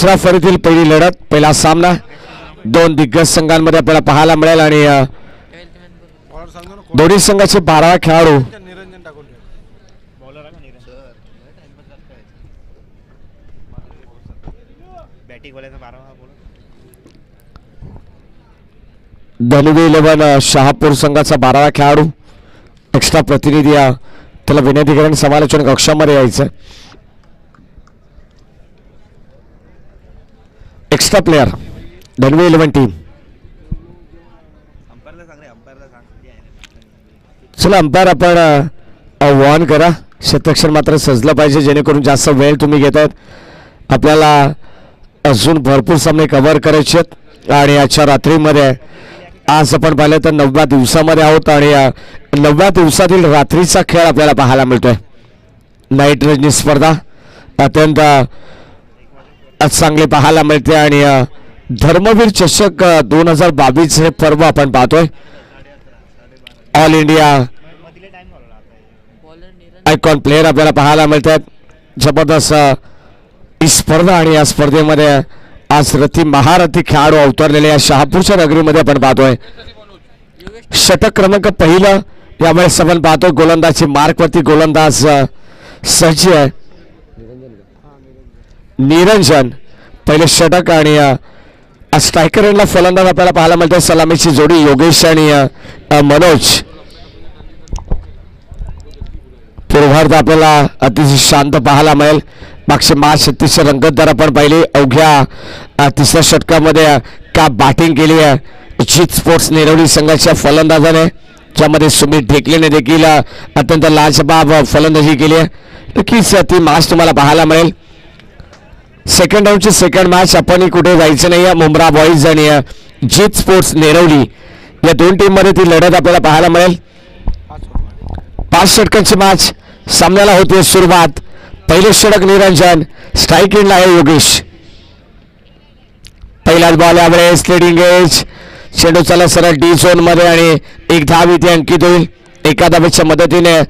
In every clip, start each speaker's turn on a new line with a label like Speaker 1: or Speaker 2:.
Speaker 1: दुसऱ्या फेरीतील पहिली लढत, पहिला सामना दोन दिग्गज संघांमध्ये आपल्याला पाहायला मिळेल आणि दोन्ही संघाचे 12 खेळाडू धनवी 11 शहापूर संघाचा 12वा खेळाडू एक्स्ट्रा प्रतिनिधी त्याला विनंती करून समालोचन कक्षामध्ये यायचं. Extra player Dhanvi 11 team. चला अंपायर आपण वॉर्न करा. क्षेत्ररक्षण मात्र सजलं पाहिजे जेणेकरून जास्त वेळ तुम्ही घेतायत. आपल्याला अजून भरपूर सामने कव्हर करायचे आहेत आणि आजच्या रात्रीमध्ये आज आपण पाहिलं तर 9व्या दिवसामध्ये आहोत आणि 9व्या दिवसातील रात्रीचा खेळ आपल्याला पाहायला मिळतोय. नाईट रजनी स्पर्धा अत्यंत चांगली पाहायला मिळते आणि धर्मवीर चषक 2022 हे पर्व आपण पाहतोय. ऑल इंडिया आयकॉन प्लेयर आपल्याला पाहायला मिळतात. जबरदस्त ही स्पर्धा आणि या स्पर्धेमध्ये आज महारथी खेळाडू अवतरलेले या शहापूरच्या नगरीमध्ये आपण पाहतोय. षटक क्रमांक पहिलं यावेळेस आपण पाहतोय. गोलंदाजी मार्कवरती गोलंदाज सज्ज आहे निरंजन पहिले षटक आणि स्ट्रायकर एंडला फलंदाज आपल्याला पाहायला मिळते. सलामीची जोडी योगेश आणि मनोज. पूर्वार्ध आपल्याला अतिशय शांत पाहायला मिळेल. मागचे मॅच अतिशय रंगतदार आपण पाहिली. अवघ्या तिसऱ्या षटकामध्ये का बॅटिंग केली आहे जीत स्पोर्ट्स नेरवली संघाच्या फलंदाजाने, ज्यामध्ये सुमित ढेकलेने देखील अत्यंत लाजबाब फलंदाजी केली आहे. नक्कीच ती मॅच तुम्हाला पाहायला मिळेल. सेकंड राऊंडची सेकंड मॅच आपणही कुठे जायचं नाही आहे. मुंब्रा बॉईज आणि जीत स्पोर्ट्स नेरवली या दोन टीममध्ये ती लढत आपल्याला पाहायला मिळेल. 5 षटकांची मॅच सामन्याला होते सुरुवात. पहिले षटक निरंजन, स्ट्राईक एंडला आहे योगेश. पहिलाच बॉल यावेळेस स्लेडिंग एज, चेंडू चला सरळ डी झोन मध्ये आणि एक धाव इथे अंकित होईल. एका धावेच्या मदतीने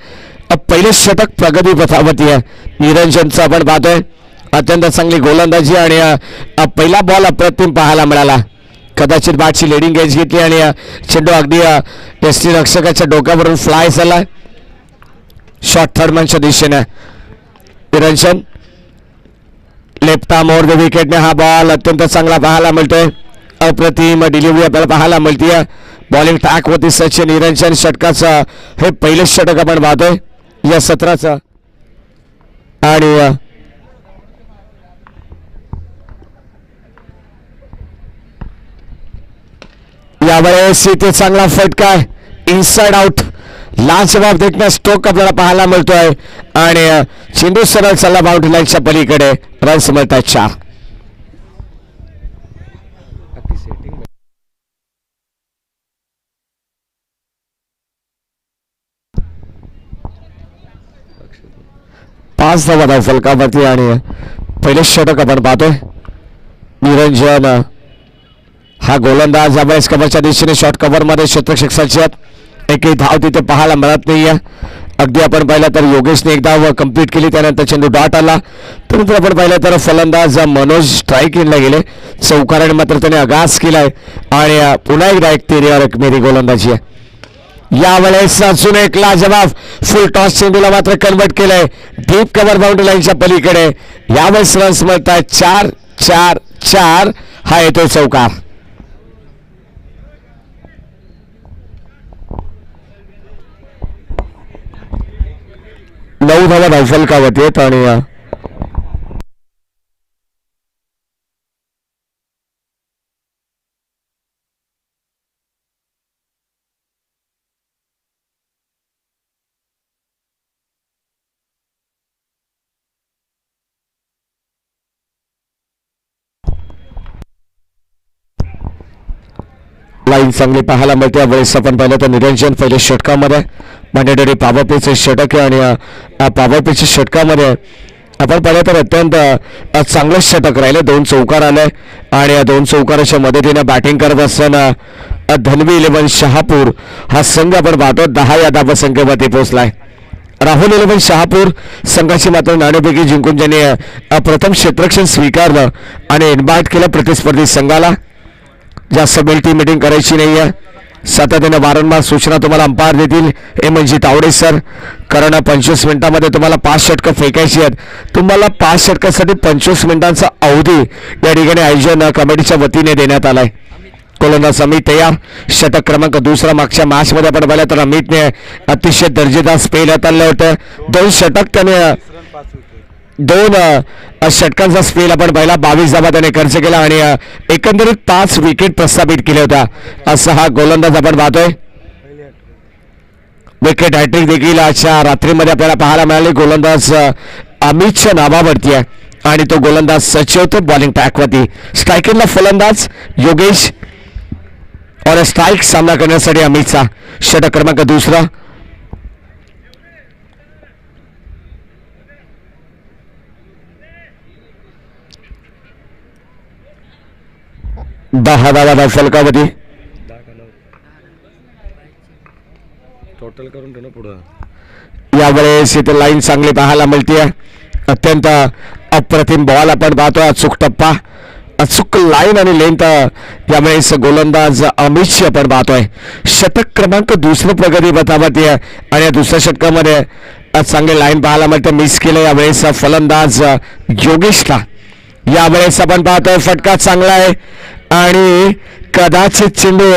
Speaker 1: पहिले षटक प्रगती पथावरती आहे. निरंजनचं आपण पाहतोय अत्यंत चांगली गोलंदाजी आणि पहिला बॉल अप्रतिम पाहायला मिळाला. कदाचित बॅटची लेडिंग एज घेतली आणि चेंडू अगदी टेस्टी रक्षकाच्या डोक्यावरून फ्लाय झाला. शॉर्ट थर्ड मॅनच्या दिशेने Niranjan left arm over the विकेटने हा बॉल अत्यंत चांगला पाहायला मिळतोय. अप्रतिम डिलिव्हरी आपल्याला पाहायला मिळते. बॉलिंग ट्रॅक होती सचिन निरंजन. षटकाचं हे पहिले षटक आपण पाहतोय या सत्राचं आणि यावेळेस इथे चांगला फटका आहे इनसाइड आउट. लाजवाब देखना स्ट्रोक आपल्याला पाहायला मिळतोय आणि चेंडू सरळ चालला बाउंड्री लाईनच्या पलीकडे. रन्स मिळतात 4. पाच धावा फलकावरती आणि पहिले षटक आपण पाहतोय. निरंजन हा गोलंदाज यावेळेस कव्हरच्या दिशेने शॉर्ट कव्हर मध्ये क्षेत्ररक्षक सज्ज आहेत. एकही धाव तिथे पाहायला मिळत नाहीये. अगदी आपण पाहिलं तर योगेशने एक धाव कंप्लीट केली, त्यानंतर चेंडू डॉट आला. त्यानंतर आपण पाहिलं तर फलंदाज मनोज स्ट्राईक एंडला गेले. चौकाराने मात्र त्याने आगास केलाय आणि पुन्हा एकदा एक तेरीवर मेरी गोलंदाजी आहे. यावेळेस अजून एक लाजवाब फुल टॉस चेंडूला मात्र कन्वर्ट केलंय डीप कव्हर बाउंड्री लाईनच्या पलीकडे. यावेळेस रन्स मिळतात 4. हा येतोय चौकार. 9 धावा धावफलकावरती आहेत आणि लाईन चांगली पाहायला मिळते. यावेळेस आपण पाहिलं तर निरंजन पहिल्या षटकामध्ये मॅन्डेटरी पॉवर प्लेचे षटक आहे आणि पॉवर प्लेच्या षटकामध्ये आपण पाहिलं तर अत्यंत चांगलं षटक राहिले. 2 चौकार आले आणि 2 चौकाराच्या मदतीने बॅटिंग करत असताना धनवी 11 शहापूर हा संघ आपण पाहतो 10 या धावसंख्येवरती पोहोचलाय. राहुल 11 शहापूर संघाची मात्र नाणेफेकी जिंकून ज्यांनी प्रथम क्षेत्ररक्षण स्वीकारलं आणि इन्व्हाइट केलं प्रतिस्पर्धी संघाला. जास्त बेल्टी मीटिंग करायची नाही आहे. सातत्याने वारंवार सूचना तुम्हाला अंपायर देतील हे म्हणजे तावडे सर. कारण 25 मिनिटांमध्ये तुम्हाला 5 षटकं फेकायची आहेत. तुम्हाला 5 षटकासाठी 25 मिनिटांचा अवधी या ठिकाणी आयोजन कमिटीच्या वतीने देण्यात आलाय. गोलंदाज अमित तयार. षटक क्रमांक दुसरा. मागच्या मॅचमध्ये आपण पाहिलं तर अमितने अतिशय दर्जेदार स्पेल हाताळलं होतं. 2 षटक त्याने 2 षटकांचा स्पेल आपण पाहिला. 22 धावा त्याने खर्च केला आणि एकंदरीत 5 विकेट प्रस्थापित केल्या होत्या. असा हा गोलंदाज आपण पाहतोय. विकेट हॅट्रिक देखील आजच्या रात्रीमध्ये आपल्याला पाहायला मिळाली. गोलंदाज अमितच्या नावावरती आहे आणि तो गोलंदाज सचिव बॉलिंग पॅकवरती. स्ट्रायकिंगला फलंदाज योगेश और स्ट्राईक सामना करण्यासाठी अमितचा. षटक क्रमांक दुसरा. दहा धावा फलकावधी.
Speaker 2: टोटल करून पुढं.
Speaker 1: यावेळेस इथे लाईन चांगली पाहायला मिळते. अत्यंत अप्रतिम बॉल आपण पाहतोय. अचूक टप्पा, अचूक लाईन आणि लेंथ यावेळेस गोलंदाज अमितची आपण पाहतोय. षटक क्रमांक दुसरं प्रगती पथावरती आहे आणि या दुसऱ्या षटकामध्ये चांगली लाईन पाहायला मिळते. मिस केलं यावेळेस फलंदाज योगेशला. यावेळेस आपण पाहतोय फटका चांगला आहे आणि कदाचित चेंडू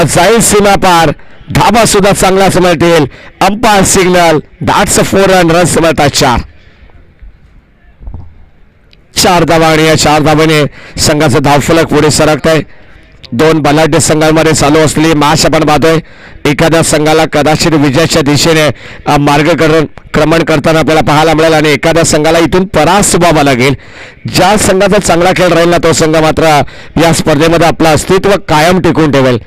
Speaker 1: जाईल सीमा पार. धाबा सुद्धा चांगला समजतील. Umpire signal. That's a 4 run. Runs मिळतात 4. 4 धावा आणि या 4 धावाने संघाचा धावफलक पुढे सरकत आहे. 2 बलाढ्य संघांमध्ये चालू असलेली मॅच आपण पाहतोय. एखाद्या संघाला कदाचित विजयाच्या दिशेने मार्गक्रमण करताना आपल्याला पाहायला मिळेल आणि एखाद्या संघाला इथून परास्त व्हावा लागेल. ज्या संघाचा चांगला खेळ राहील ना तो संघ मात्र या स्पर्धेमध्ये आपलं अस्तित्व कायम टिकून ठेवेल.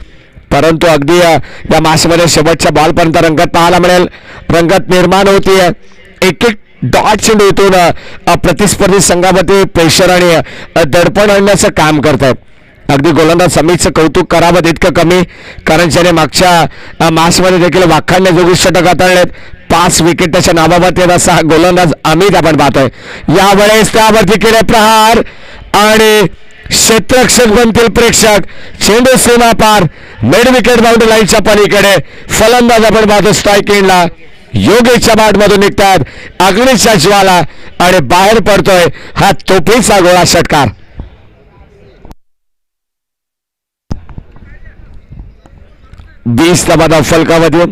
Speaker 1: परंतु अगदी या मॅचमध्ये शेवटच्या बॉलपर्यंत रंगत पाहायला मिळेल. रंगत निर्माण होतीये. एक डॉट चेंडू इथून प्रतिस्पर्धी संघामध्ये प्रेशर आणि दडपण आणण्याचं काम करत आहेत. अगदी गोलंदाज समीरचं कौतुक करावं तितकं कमी, कारण ज्याने मागच्या मॅचमध्ये देखील वाखाणणे जोगी षटक हाताळलेत. 5 विकेट त्याच्या नावावरती असा हा गोलंदाज अमित आपण पाहतोय. यावेळेस त्यावरती केले प्रहार आणि क्षेत्ररक्षक बनतील प्रेक्षक. चेंडू सीमा पार. मिड विकेट बाउंड्री लाईनच्या पलीकडे. फलंदाज आपण पाहतो स्ट्रायकिंगला. योगेशच्या बॅटमधून निघतात अग्नीच्या ज्वाला आणि बाहेर पडतोय हा तोफीचा गोळा षटकार. धावा फलकावधी.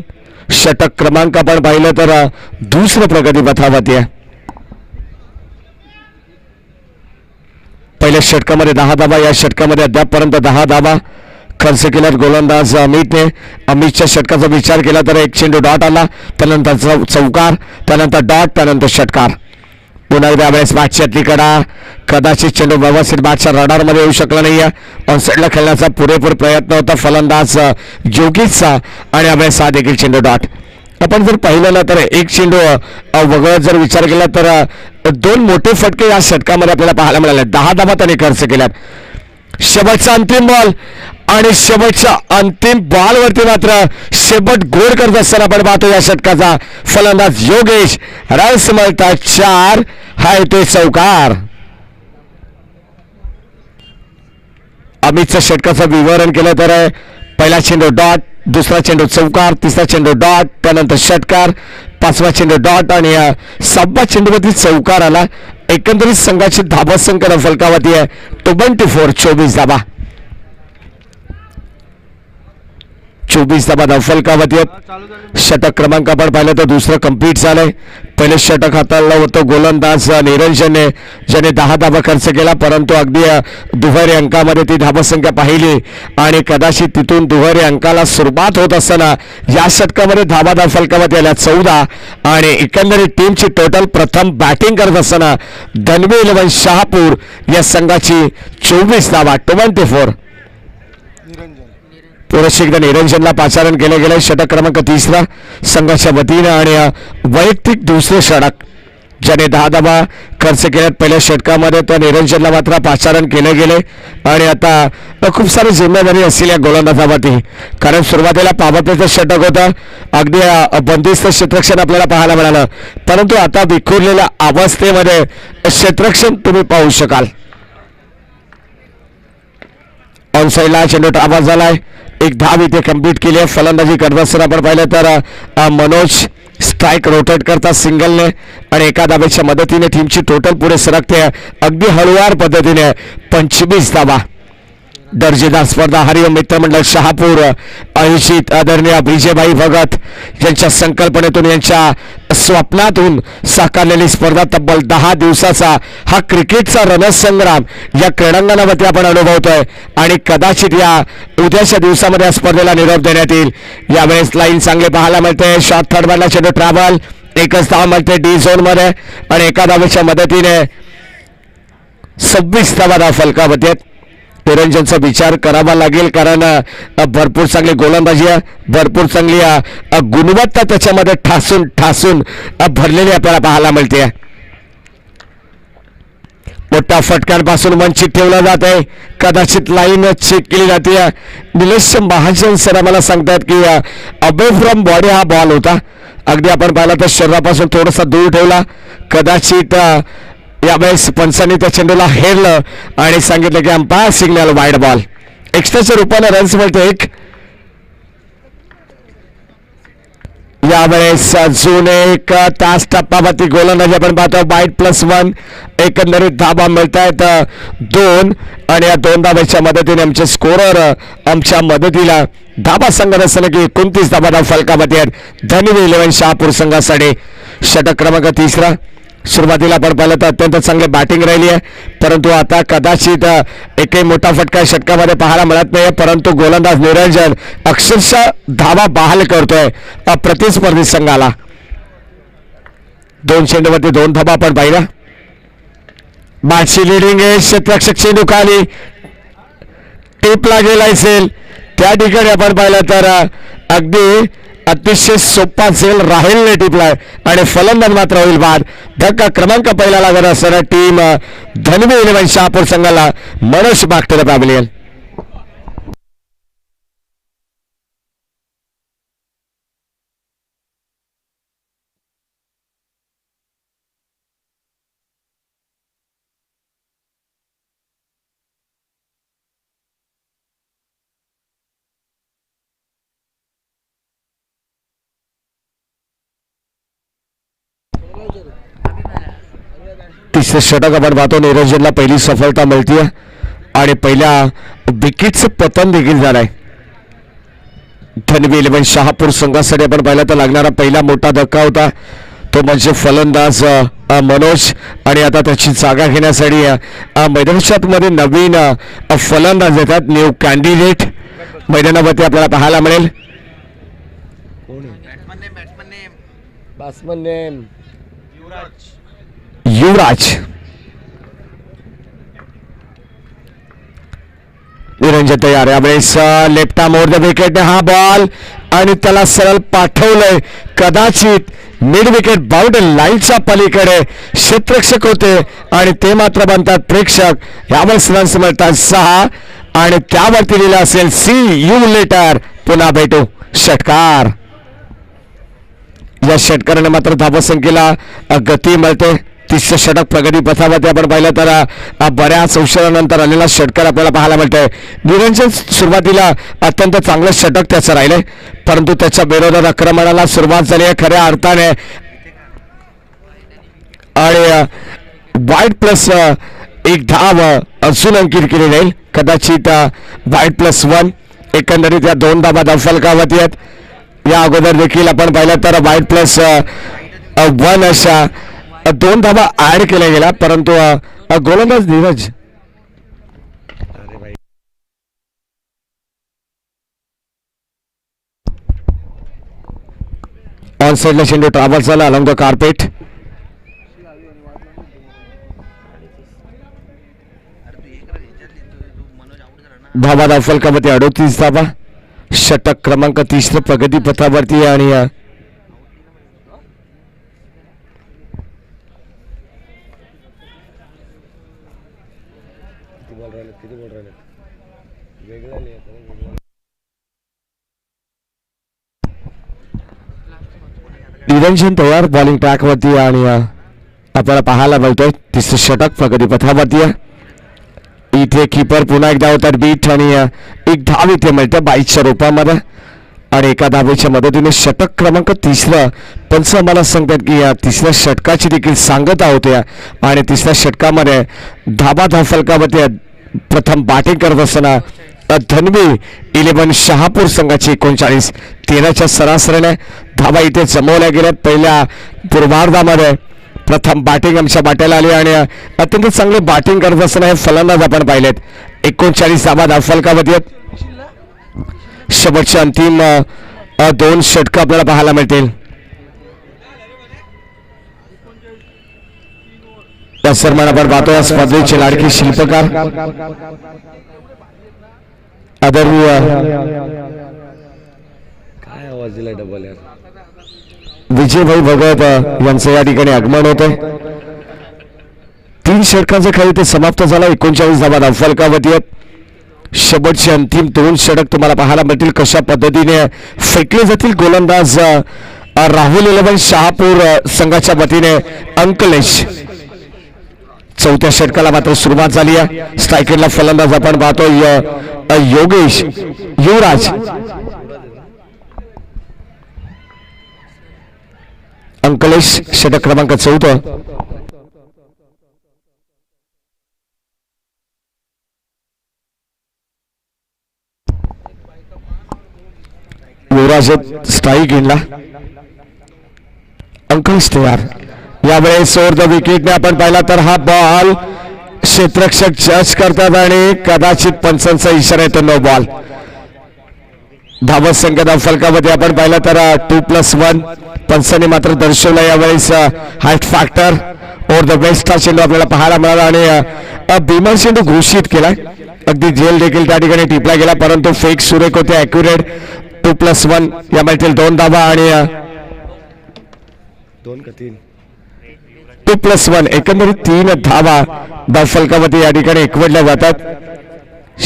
Speaker 1: षटक क्रमांक आपण पाहिलं तर दुसरं प्रगती पथावरती आहे. पहिल्या षटकामध्ये 10 धावा. या षटकामध्ये अद्यापपर्यंत 10 धावा खर्च केल्यात गोलंदाज अमितने. अमितच्या षटकाचा विचार केला तर एक चेंडू डॉट आला, त्यानंतर चौकार, त्यानंतर डॉट, त्यानंतर षटकार. पुन्हा एकदा वेळेस मॅचची आतली कडा. कदाचित चेंडू व्यवस्थित मॅचच्या रडारमध्ये येऊ शकला नाहीये. ऑनसाईडला खेळण्याचा पुरेपूर प्रयत्न होता फलंदाज योगेशचा आणि यावेळेस हा देखील चेंडू डॉट. आपण जर पाहिलं ना तर एक चेंडू वगळत जर विचार केला तर 2 मोठे फटके या षटकामध्ये आपल्याला पाहायला मिळाले. 10 धावा त्याने खर्च केल्यात. शेवटचा अंतिम बॉल आणि शेवटच्या अंतिम बॉलवरती मात्र शेवट गोड करत असताना आपण पाहतो या षटकाचा फलंदाज योगेश. रन्स मिळतात 4. हा येतोय चौकार. अमितच्या षटकाचं विवरण केलं तर पहिला चेंडू डॉट, दुसरा चेंडू चौकार, तिसरा चेंडू डॉट, त्यानंतर षटकार, 5वा चेंडू डॉट आणि 6व्या चेंडूवरती चौकार आला. एकंदरीत संघाची धाबा संख्या फलकावरती आहे 24. 24 धाबा. 24 धाबा फलकावरती आहेत. षटक क्रमांक आपण पाहिलं तर दुसरं कंप्लीट झालंय. पहिले षटक हाताळलं होतं गोलंदाज निरंजनने, ज्याने 10 धाबा खर्च केला, परंतु अगदी दुहेरी अंकामध्ये ती धाबा संख्या पाहिली आणि कदाचित तिथून दुहेरी अंकाला सुरुवात होत असताना या षटकामध्ये धाबा फलकावरती आल्या 14 आणि एकंदरीत टीमची टोटल प्रथम बॅटिंग करत असताना धनवे 11 शहापूर या संघाची 24 धाबा. 24. पुरुष एकदा निरंजनला पाचारण केले गेले. षटक क्रमांक 3 संघाच्या वतीनं आणि वैयक्तिक दुसरे षटक ज्याने 10 धावा खर्च केल्यात पहिल्या षटकामध्ये, त्या निरंजनला मात्र पाचारण केले गेले आणि आता खूप सारी जिम्मेदारी असलेल्या गोलंदाजावरती, कारण सुरुवातीला पावतेचं षटक होतं, अगदी बंदिस्त क्षेत्ररक्षण आपल्याला पाहायला मिळालं, परंतु आता विखुरलेल्या अवस्थेमध्ये क्षेत्ररक्षण तुम्ही पाहू शकाल. ऑन साईडला चेंडू ट्राव्हर्स झालाय, एक धाव इथे कंप्लीट केली आहे. फलंदाजी करत असताना आपण पाहिलं तर मनोज स्ट्राईक रोटेट करतात सिंगलने आणि एका धावेच्या मदतीने टीमची टोटल पुढे सरकते अगदी हळुवार पद्धतीने. 25 धावा. दर्जेदार स्पर्धा. हरिओम मित्रमंडळ शहापूर आयोजित आदरणीय विजयभाई भगत यांच्या संकल्पनेतून, यांच्या स्वप्नातून साकारलेली स्पर्धा. तब्बल 10 दिवसाचा हा क्रिकेटचा रणसंग्राम या क्रीडांगणावरती आपण अनुभवतोय आणि कदाचित या उद्याच्या दिवसामध्ये या स्पर्धेला निरोप देण्यात येईल. यावेळेस लाईन चांगले पाहायला मिळते. शॉर्ट थर्ड बॅटला चेंडू ट्रॅव्हल, एकच धाव मिळते डी झोन मध्ये आणि एका धावेच्या मदतीने 26 धावा फलकावती आहेत. निरंजनचा विचार करावा लागेल, कारण भरपूर चांगली गोलंदाजी आहे, भरपूर चांगली गुणवत्ता त्याच्यामध्ये ठासून ठासून भरलेली आपल्याला पाहायला मिळते. मोठ्या फटक्यांपासून वंचित ठेवला जात आहे. कदाचित लाईन चेक केली जाते. निलेश महाजन सर आम्हाला सांगतात की अबे फ्रॉम बॉडी हा बॉल होता, अगदी आपण पाहिला तर शरीरापासून थोडासा दूर ठेवला. कदाचित यावेळेस पंचांनी त्या चेंडूला हेरलं आणि सांगितलं की अंपायर सिग्नल वाईड बॉल. एक्स्ट्राच्या रूपाने रन्स मिळते एक. यावेळेस अजून एक तास टप्पावरती गोलंदाजी आपण पाहतो. वाईड +1, एकंदरीत धावा मिळत आहेत 2 आणि या 2 धाब्याच्या मदतीने आमचे स्कोरर आमच्या मदतीला धाबा सांगत असताना की 29 धाबा फलकावती आहेत धनवी 11 शहापूर संघासाठी. षटक क्रमांक 3. सुरुवातीला आपण पाहिलं तर अत्यंत चांगली बॅटिंग राहिली आहे, परंतु आता कदाचित एकही मोठा फटका षटकामध्ये पाहायला मिळत नाही. परंतु गोलंदाज निरंजन अक्षरशः धावा बहाल करतोय प्रतिस्पर्धी संघाला. 2 चेंडूवरती 2 धावा आपण पाहिला. बादशी लिडिंग आहे. क्षेत्ररक्षक चेंडू खाली टेपला गेला असेल त्या ठिकाणी आपण पाहिलं तर अगदी अतिशय सोपा झेल राहिलने टिपलाय आणि फलंदाज मात्र होईल बाद. धक्का क्रमांक पहिला लागत असताना टीम धनवी 11 शहापूर संघाला मनोज बाग टू द पॅव्हिलियन. तिसरे षटक आपण पाहतो. निरंजनला पहिली सफलता मिळते आणि पहिल्या विकेटचं पतन देखील झालंय. धनवी 11 शहापूर संघासाठी आपण पाहिलं तर लागणारा पहिला मोठा धक्का होता तो फलंदाज मनोज, आणि आता त्याची जागा घेण्यासाठी मैदानाच्या मध्ये नवीन फलंदाज येतात. न्यू कॅन्डिडेट मैदानावरती आपल्याला पाहायला मिळेल. बॅट्समन नेम युवराज. निरंजन तयार. यावेळेस left arm over the wicket हा बॉल आणि त्याला सरळ पाठवलंय. कदाचित मिड विकेट बाउंड्री लाईनच्या पलीकडे क्षेत्ररक्षक होते आणि ते मात्र बनतात प्रेक्षक. यावेळेस रन्स मिळतात 6 आणि त्यावरती लिहिलं असेल सी यू लेटर. पुन्हा भेटू. षटकार. या षटकाराने मात्र धावसंख्येला गती मिळते. तिसरं षटक प्रगती पथावरती आपण पाहिलं तर बऱ्याच औषधानंतर आलेला षटकार आपल्याला पाहायला मिळतोय. निरंजन सुरुवातीला अत्यंत चांगलं षटक त्याचं राहिलंय, परंतु त्याच्या विरोधात आक्रमणाला सुरुवात झाली आहे खऱ्या अर्थाने आणि वाईड +1 धाव अजून अंकित केली जाईल. कदाचित वाईड +1 एकंदरीत या 2 धावा धावफलकावरती आहेत. या अगोदर देखील आपण पाहिलं तर वाईड +1 अशा 2 धावा ऍड केल्या गेल्या, परंतु गोलंदाज नीरज ऑन साइडला चेंडू ट्रॅव्हल झाला अलॉंग द कार्पेट. धावा धावफलकामध्ये 38 धावा. षटक क्रमांक 3 प्रगती पथावरती आणि
Speaker 2: राहिले किती बॉल राहिले वेगळा नाही आता वेगळा
Speaker 1: निरंजन तयार बॉलिंग ट्रॅकवरती आणि आपल्याला पाहायला मिळतोय तिसरं षटक प्रगती पथावरती आहे. इथे किपर पुन्हा एकदा होतात बीट आणि एक धाव इथे मिळतं 22च्या रूपामध्ये आणि एका धावेच्या मदतीने षटक क्रमांक तिसरं. पंच मला सांगतात की या तिसऱ्या षटकाची देखील सांगता होते आणि तिसऱ्या षटकामध्ये धाव फलकावरती प्रथम बॅटिंग करत असताना धनवी 11 शहापूर संघाची 39 13च्या सरासरीने धावा इथे जमवल्या गेल्या. पहिल्या पूर्वार्धामध्ये प्रथम बॅटिंग आमच्या बाट्याला आली आणि अत्यंत चांगले बॅटिंग करत असताना हे फलंदाज आपण पाहिलेत. 39 धावा धाव फलकावरती आहेत. शेवटच्या अंतिम 2 षटकं आपल्याला पाहायला मिळतील. या सन्मान आपण पाहतो या स्पर्धेचे लाडके शिल्पकार आदरणीय
Speaker 2: काय आवाज दिलाय डबल यार
Speaker 1: विजयभाई भगत यांचं या ठिकाणी आगमन होतं. 3 षटकांचा खेळ इथे समाप्त झाला. 39 धावा धाव फलकावरती आहेत. शेवटचे अंतिम 2 षटक तुम्हाला पाहायला मिळतील कशा पद्धतीने फेकले जातील. गोलंदाज राहुल 11 शहापूर संघाच्या वतीने अंकलेश. चौथ्या षटकाला मात्र सुरुवात झाली आहे. स्ट्रायकरला फलंदाज आपण पाहतोय योगेश युवराज. अंकलेश षटक क्रमांक 14. युवराज स्ट्राईक घेतला. अंकलेश तयार. यावेळेस ओव्हर द विकेटने आपण पाहिला तर हा बॉल क्षेत्ररक्षक जज करतात आणि कदाचित पंचांचा इशारा येतो नो बॉल. धावत संख्या धाव फलकामध्ये आपण पाहिलं तर 2+1 पंचांनी मात्र दर्शवला यावेळेस height factor. Over the best हा चेंडू आपल्याला पाहायला मिळाला आणि भीमन चेंडू घोषित केलाय. अगदी झेल देखील त्या ठिकाणी टिपला गेला परंतु फेक सुरेख होते. अॅक्युरेट 2+1 यामध्ये 2 धावा आणि
Speaker 2: 2 का 3
Speaker 1: 2+1 एकंदरीत 3 धावा धाव फलकावरती या ठिकाणी एकवटल्या जातात.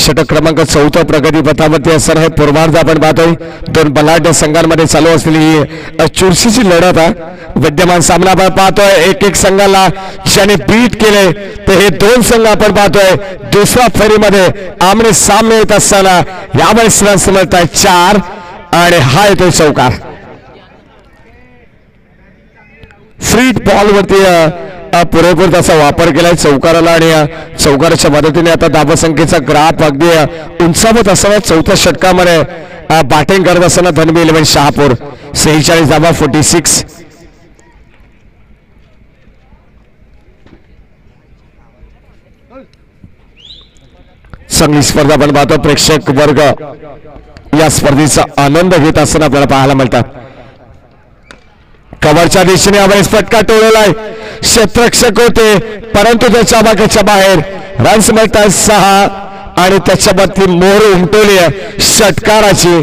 Speaker 1: षटक क्रमांक 14 प्रगती पथावरती असताना हे पूर्वार्ध आपण पाहतोय 2 बलाढ्य संघांमध्ये चालू असलेली ही चुरशीची लढत आहे. विद्यमान सामना आपण पाहतोय एक संघाला ज्याने बीट केले तर हे 2 संघ आपण पाहतोय दुसऱ्या फेरीमध्ये आमने सामने येत असताना यावेळेस रन्स मिळत आहेत 4 आणि हा येतोय चौकार. फ्री बॉल वरती पुरेपूर त्याचा वापर केलाय चौकाराला आणि चौकाराच्या मदतीने आता धावसंख्येचा ग्राफ अगदी उंचावत असताना चौथ्या षटकामध्ये बॅटिंग करत असताना धनवी 11 शहापूर 46 धावा 46. चांगली स्पर्धा आपण पाहतो. प्रेक्षक वर्ग या स्पर्धेचा आनंद घेत असताना आपल्याला पाहायला मिळतात. कव्हरच्या दिशेने यावेळेस फटका टोळलाय. क्षेत्ररक्षक होते परंतु त्याच्या आवाक्याच्या बाहेर. रन्स मिळतात 6 आणि त्याच्यावरती मोहर उमटवली षटकाराची.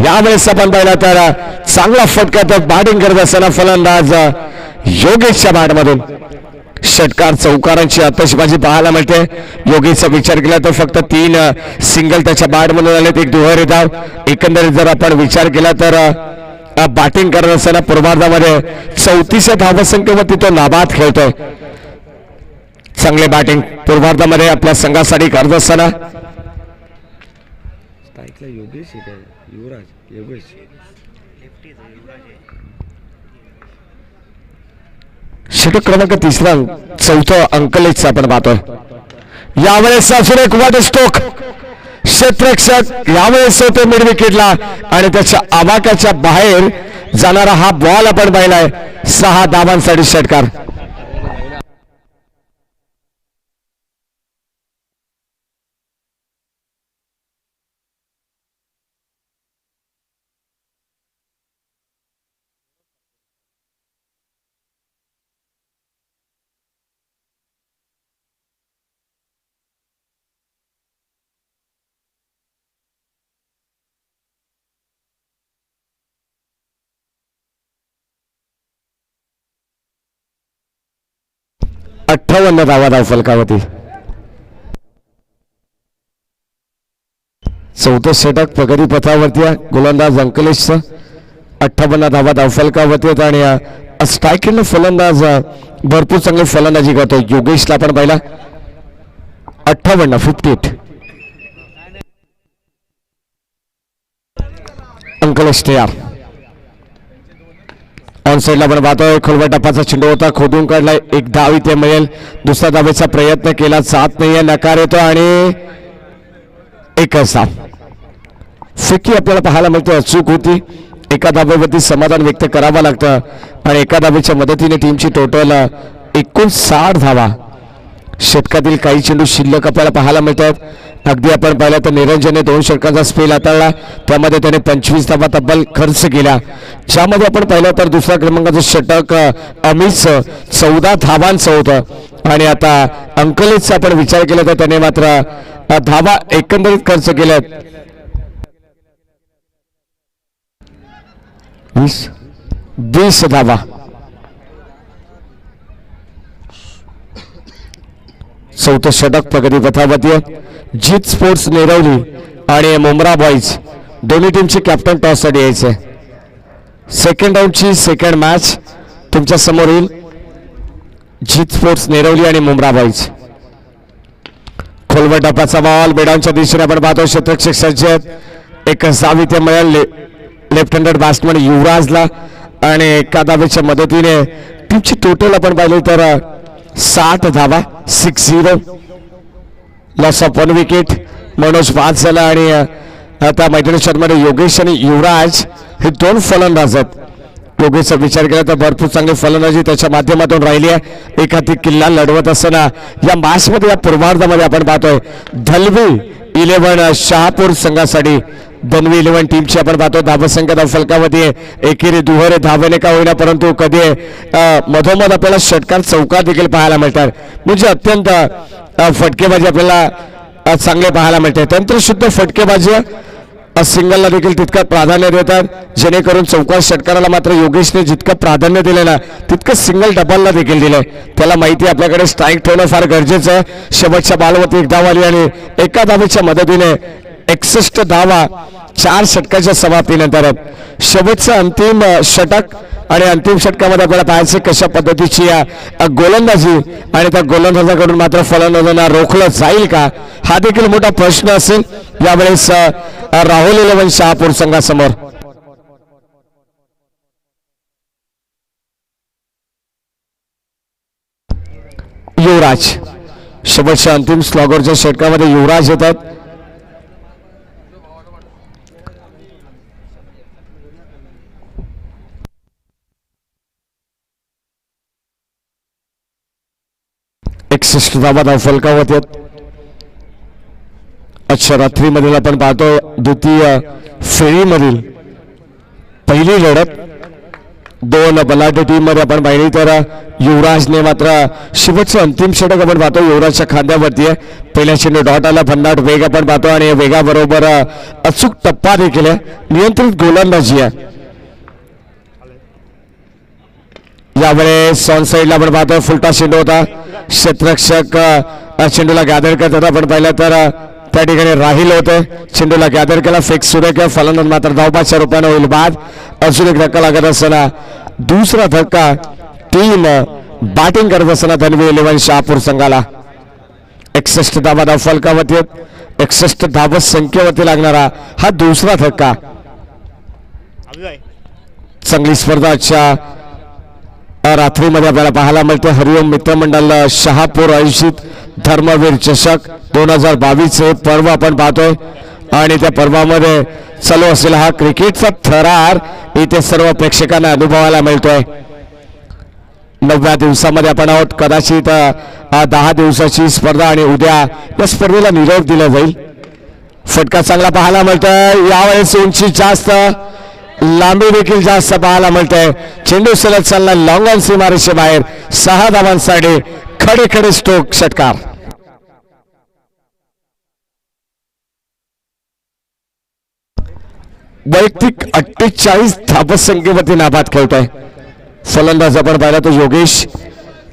Speaker 1: यावेळेस आपण पाहिला तर चांगला फटका तर बॅटिंग करत असताना फलंदाज योगेशच्या बॅटमधून षटकार चौकारांची आतषबाजी पाहायला मिळते. योगेशचा विचार केला तर फक्त 3 सिंगल त्याच्या बॅटमधून आलेत. एक दुहेरी धाव. एकंदरीत जर आपण विचार केला तर बॅटिंग करत असताना पूर्वार्धामध्ये 34 धावसंख्येवरती तो नाबाद खेळतोय. चांगले बॅटिंग पूर्वार्धामध्ये आपल्या संघासाठी करत असताना
Speaker 2: स्ट्राईकला योगेश आहे काय युवराज योगेश
Speaker 1: षटक क्रमांक 3 अंकलेशचा आपण पाहतोय. यावेळेस अजून एक वॉट स्ट्रोक. क्षेत्ररक्षक यावेळेस होते मिड विकेटला आणि त्याच्या आवाक्याच्या बाहेर जाणारा हा बॉल आपण पाहिलाय. 6 धावांसाठी षटकार. धावा धाव फलकावरती. चौथं षटक प्रगती पथावरती आहे. गोलंदाज अंकलेशचं 58 धावा धावफलकावरती आहेत आणि स्ट्राईक फलंदाज भरपूर चांगली फलंदाजी करतो. योगेशला आपण पाहिला 58 अंकलेश तयार. ऑन साईडला आपण पाहतोय खोलवर टप्पाचा चेंडू होता, खोदून काढलाय. एक धाव इथे मिळेल. दुसरा धावेचा प्रयत्न केला, जात नाहीये, नकार येतो आणि एकच धाव. फिकी आपल्याला पाहायला मिळते, अचूक होती. एका धावेवरती समाधान व्यक्त करावं लागतं आणि एका धावेच्या मदतीने टीमची टोटल 59 धावा. षटकातील काही चेंडू शिल्लक आपल्याला पाहायला मिळतात. अगदी आपण पाहिलं तर निरंजनने 2 षटकांचा स्पेल हाताळला, त्यामध्ये त्याने 25 धावा तब्बल खर्च केल्या. ज्यामध्ये आपण पाहिलं तर दुसऱ्या क्रमांकाचं षटक अमितचं 14 धावांचं होतं आणि आता अंकलेशचा आपण विचार केला तर त्याने मात्र धावा एकंदरीत खर्च केल्यात 20 धावा. चौथं षटक प्रगती पथावरती आहे. जीत स्पोर्ट्स नेरवली आणि मुंब्रा बॉईज दोन्ही टीमचे कॅप्टन टॉससाठी यायचे. सेकंड राऊंडची सेकंड मॅच तुमच्या समोर येईल. जीत स्पोर्ट्स नेरवली आणि मुंब्रा बॉईज. खोलवर टप्प्याचा बॉल बेडाऊनच्या दिशेने आपण पाहतो. क्षेत्ररक्षक सज्ज आहेत. एक सावी ते मिळाले लेफ्ट हँडेड बॅट्समन युवराजला आणि एका धावेच्या मदतीने टीमची टोटल आपण पाहिली तर 60 धावा. 6-0. Loss of 1 wicket. मनोज बाद झाला आणि आता मैदानी शर्माने योगेश आणि युवराज हे 2 फलंदाज आहेत. योगेशचा विचार केला तर भरपूर चांगली फलंदाजी त्याच्या माध्यमातून राहिली आहे. एक हाती किल्ला लढवत असताना या मॅचमध्ये या पूर्वार्धामध्ये आपण पाहतोय धलवी 11 शहापूर संघासाठी धनवी 11 टीमची आपण पाहतो. धावसंख्या धावफलकामध्ये एकेरी दुहेरी धावेने का होईना परंतु कधी मधोमध आपल्याला षटकार चौकार देखील पाहायला मिळतात. म्हणजे अत्यंत फटकेबाजी आपल्याला चांगले पाहायला मिळते. तंत्रशुद्ध फटकेबाजी सिंगलला देखील तितकं प्राधान्य देतात, जेणेकरून चौकार षटकाराला मात्र योगेशने जितकं प्राधान्य दिलं ना तितकं सिंगल डबलला देखील दिलंय. त्याला माहिती आपल्याकडे स्ट्राईक ठेवणं फार गरजेचं आहे. शेवटच्या बॉलवरती एक धाव आली आणि एका धावेच्या मदतीने 61 धावा 4 षटकाच्या समाप्तीनंतर. शेवटचं अंतिम षटक आणि अंतिम षटकामध्ये आपल्याला पाहायचं कशा पद्धतीची गोलंदाजी आणि त्या गोलंदाजाकडून मात्र फलंदाजांना रोखलं जाईल का हा देखील मोठा प्रश्न असेल यावेळेस राहुल 11 शहापूर संघासमोर. युवराज शेवटच्या अंतिम स्लॉगरच्या षटकामध्ये युवराज येतात. धावा धावफलकावरती आहेत. अच्छा रात्रीमधील आपण पाहतो द्वितीय फेरीमधील पहिली लढत 2 बलाढ्य टीम मध्ये आपण पाहिली तर युवराजने मात्र शेवटचं अंतिम षटक आपण पाहतो युवराजच्या खांद्यावरती आहे. पहिल्या चेंडू डॉट आला, भन्नाट वेग आपण पाहतो आणि वेगाबरोबर अचूक टप्पा देखील आहे. नियंत्रित गोलंदाजी आहे. यावेळेस ऑन साईडला आपण पाहतो फुलटा चेंडू होता. क्षेत्ररक्षक चेंडूला गॅदर करतात आपण पाहिलं तर त्या ठिकाणी राहील होते. चेंडूला गॅदर केला, फेक सुरू केला, फलंदाज मात्र धावबादच्या रूपाने होईल बाद. अजून एक धक्का लागत असताना दुसरा धक्का टीम बॅटिंग करत असताना धनवी 11 शहापूर संघाला. 61 धावा धावफलकावरती 61 धाव संख्येवरती लागणारा हा दुसरा धक्का. चांगली स्पर्धाच्या रात्रीमध्ये आपल्याला पाहायला मिळते. हरिओम मित्रमंडळ शहापूर आयोजित धर्मवीर चषक 2022 पर्व आपण पाहतोय आणि त्या पर्वामध्ये चालू असलेला हा क्रिकेटचा थरार इथे सर्व प्रेक्षकांना अनुभवायला मिळतोय. 9व्या दिवसामध्ये आपण आहोत. कदाचित 10 दिवसाची स्पर्धा आणि उद्या या स्पर्धेला निरोप दिला जाईल. फटका चांगला पाहायला मिळतोय. यावेळेस उंची जास्त, लांबी देखील जास्त पाहायला मिळते. चेंडू सलग चालला लॉंग ऑन सीमारेषे बाहेर. 6 धावांसाठी खडे खडे स्ट्रोक षटकार. वैयक्तिक 48 धावसंख्येवरती नाबाद खेळतोय. फलंदाज आपण पाहिला तो योगेश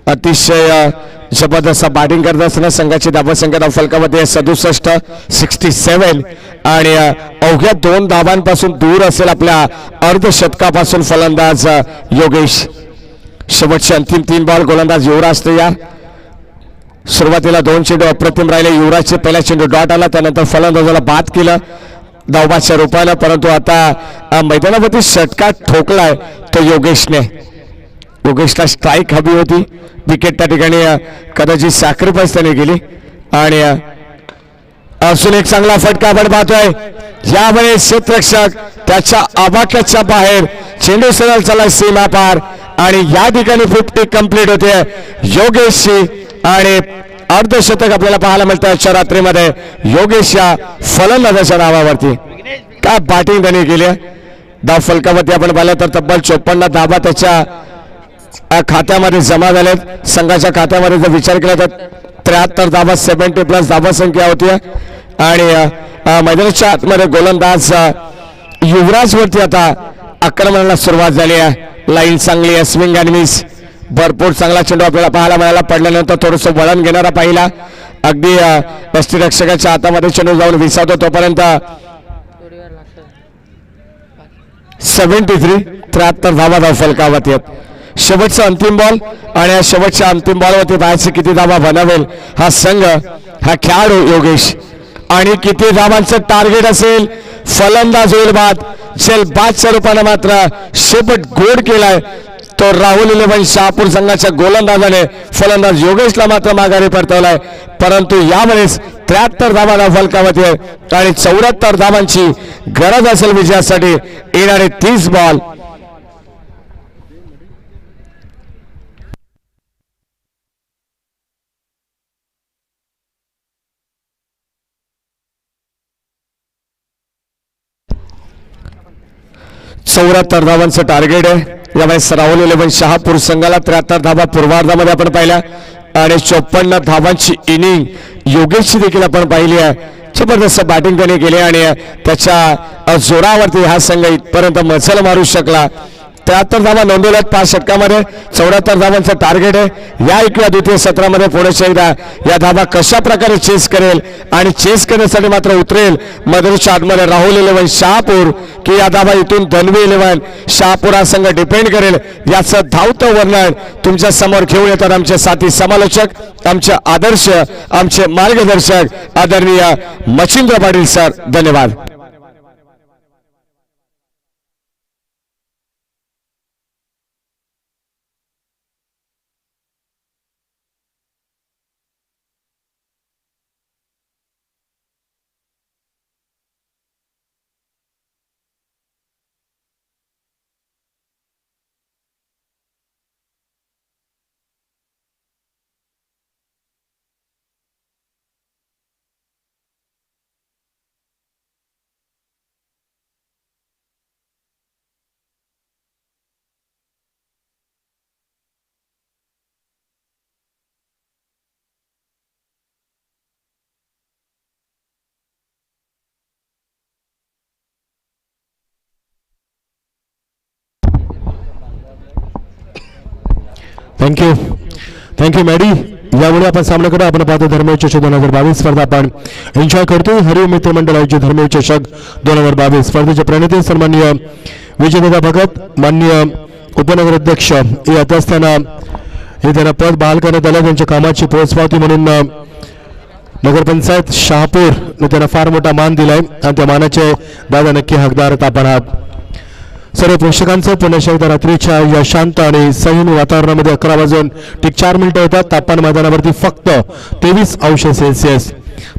Speaker 1: अतिशय जबरदस्त बॅटिंग करत असताना संघाची धावसंख्या धावफलकामध्ये 67 आणि अवघ्या 2 धावांपासून दूर असेल आपल्या अर्धशतकापासून फलंदाज योगेश. शेवटचे अंतिम 3 बॉल गोलंदाज युवराज तयार. सुरुवातीला 2 चेंडू अप्रतिम राहिले. युवराजचे पहिला चेंडू डॉट आला, त्यानंतर फलंदाजाला बाद केलं धावबादच्या रूपानं, परंतु आता मैदानावरती षटका ठोकलाय तो योगेशने. योगेशला स्ट्राईक हवी होती. विकेट त्या ठिकाणी कदाचित सॅक्रिफाईस त्याने केली आणि अजून एक चांगला फटका आपण पाहतोय. यावेळी क्षेत्ररक्षक त्याच्या आवाक्याच्या बाहेर, चेंडू सरळ चला सीमा पार आणि या ठिकाणी 50 कंप्लीट होते योगेशची आणि अर्धशतक आपल्याला पाहायला मिळतं आजच्या रात्रीमध्ये योगेश या फलंदाजाच्या नावावरती. काय बॅटिंग त्याने केली. धाव फलकावरती आपण पाहिलं तर तब्बल 54 धावा त्याच्या खात्यामध्ये जमा झालेत. संघाच्या खात्यामध्ये जर विचार केला तर 73 धावा, 70+ धावा संख्या होती आणि मैदानाच्या आतमध्ये गोलंदाज युवराज वरती आता आक्रमणाला सुरुवात झाली आहे. लाईन चांगली आहे, स्विंग अँड मिस, भरपूर चांगला चेंडू आपल्याला पाहायला मिळाला. पडल्यानंतर थोडंसं वळण घेणारा पाहिला. अगदी यष्टीरक्षकाच्या हातामध्ये चेंडू जाऊन विसावतो तोपर्यंत 73 धावा धाव फलकावरती आहेत. शेवटचा अंतिम बॉल आणि या शेवटच्या अंतिम बॉलवरती बाहेरचे किती धावा बनवेल हा संघ, हा खेळाडू योगेश, आणि किती धावांचं टार्गेट असेल. फलंदाज होईल बाद. बादच्या रूपाने मात्र शेपट गोड केलाय तो राहुल 11 शहापूर संघाच्या गोलंदाजाने फलंदाज योगेशला मात्र माघारी परतवलाय. परंतु यावेळेस 73 धावा धाव फलकावरती आणि 74 धावांची गरज असेल विजयासाठी. येणारे 30 बॉल चौऱ्याहत्तर धावांचं टार्गेट आहे. यावेळेस राहुल 11 शहापूर संघाला 73 धावा पूर्वार्धामध्ये आपण पाहिल्या आणि 54 धावांची इनिंग योगेशची देखील आपण पाहिली आहे. जबरदस्त बॅटिंग त्याने केली आणि त्याच्या जोरावरती हा संघ इथपर्यंत मजल मारू शकला. 73 धावा नोंदवल्यात 5 षटकामध्ये. 74 धावांचं टार्गेट आहे. या इकडे द्वितीय सत्रामध्ये पुढे एकदा या धावा कशा प्रकारे चेस करेल आणि चेस करण्यासाठी मात्र उतरेल मधुरच्या आतमध्ये राहुल 11 शहापूर, की या धावा इथून धनवी 11 शहापूर हा संघ डिपेंड करेल. याचं धावतं वर्णन तुमच्या समोर घेऊन येतात आमचे साथी समालोचक, आमचे आदर्श, आमचे मार्गदर्शक आदरणीय मच्छिंद्र पाटील सर. धन्यवाद.
Speaker 3: Thank you Maddy. यामुळे आपण सामन्याकडे आपण पाहतो धर्मवीर चषक 2022 स्पर्धा आपण एन्जॉय करतो. हरिओम मित्रमंडळ आयोजित धर्मवीर चषक 2022 स्पर्धेचे प्रणेते सन्माननीय विजयदादा भगत, माननीय उपनगर अध्यक्ष येत असताना हे त्यांना पद बहाल करण्यात आलं. त्यांच्या कामाची पोचपावती म्हणून नगरपंचायत शहापूर ने त्यांना फार मोठा मान दिलाय आणि त्या मानाचे दादा नक्की हकदार आपण आहात. सर्व प्रेक्षकांचं पुन्हा एकदा रात्रीच्या या शांत आणि संयमी वातावरणामध्ये 11:04 होतात. तापमान मैदानावरती फक्त 23°C.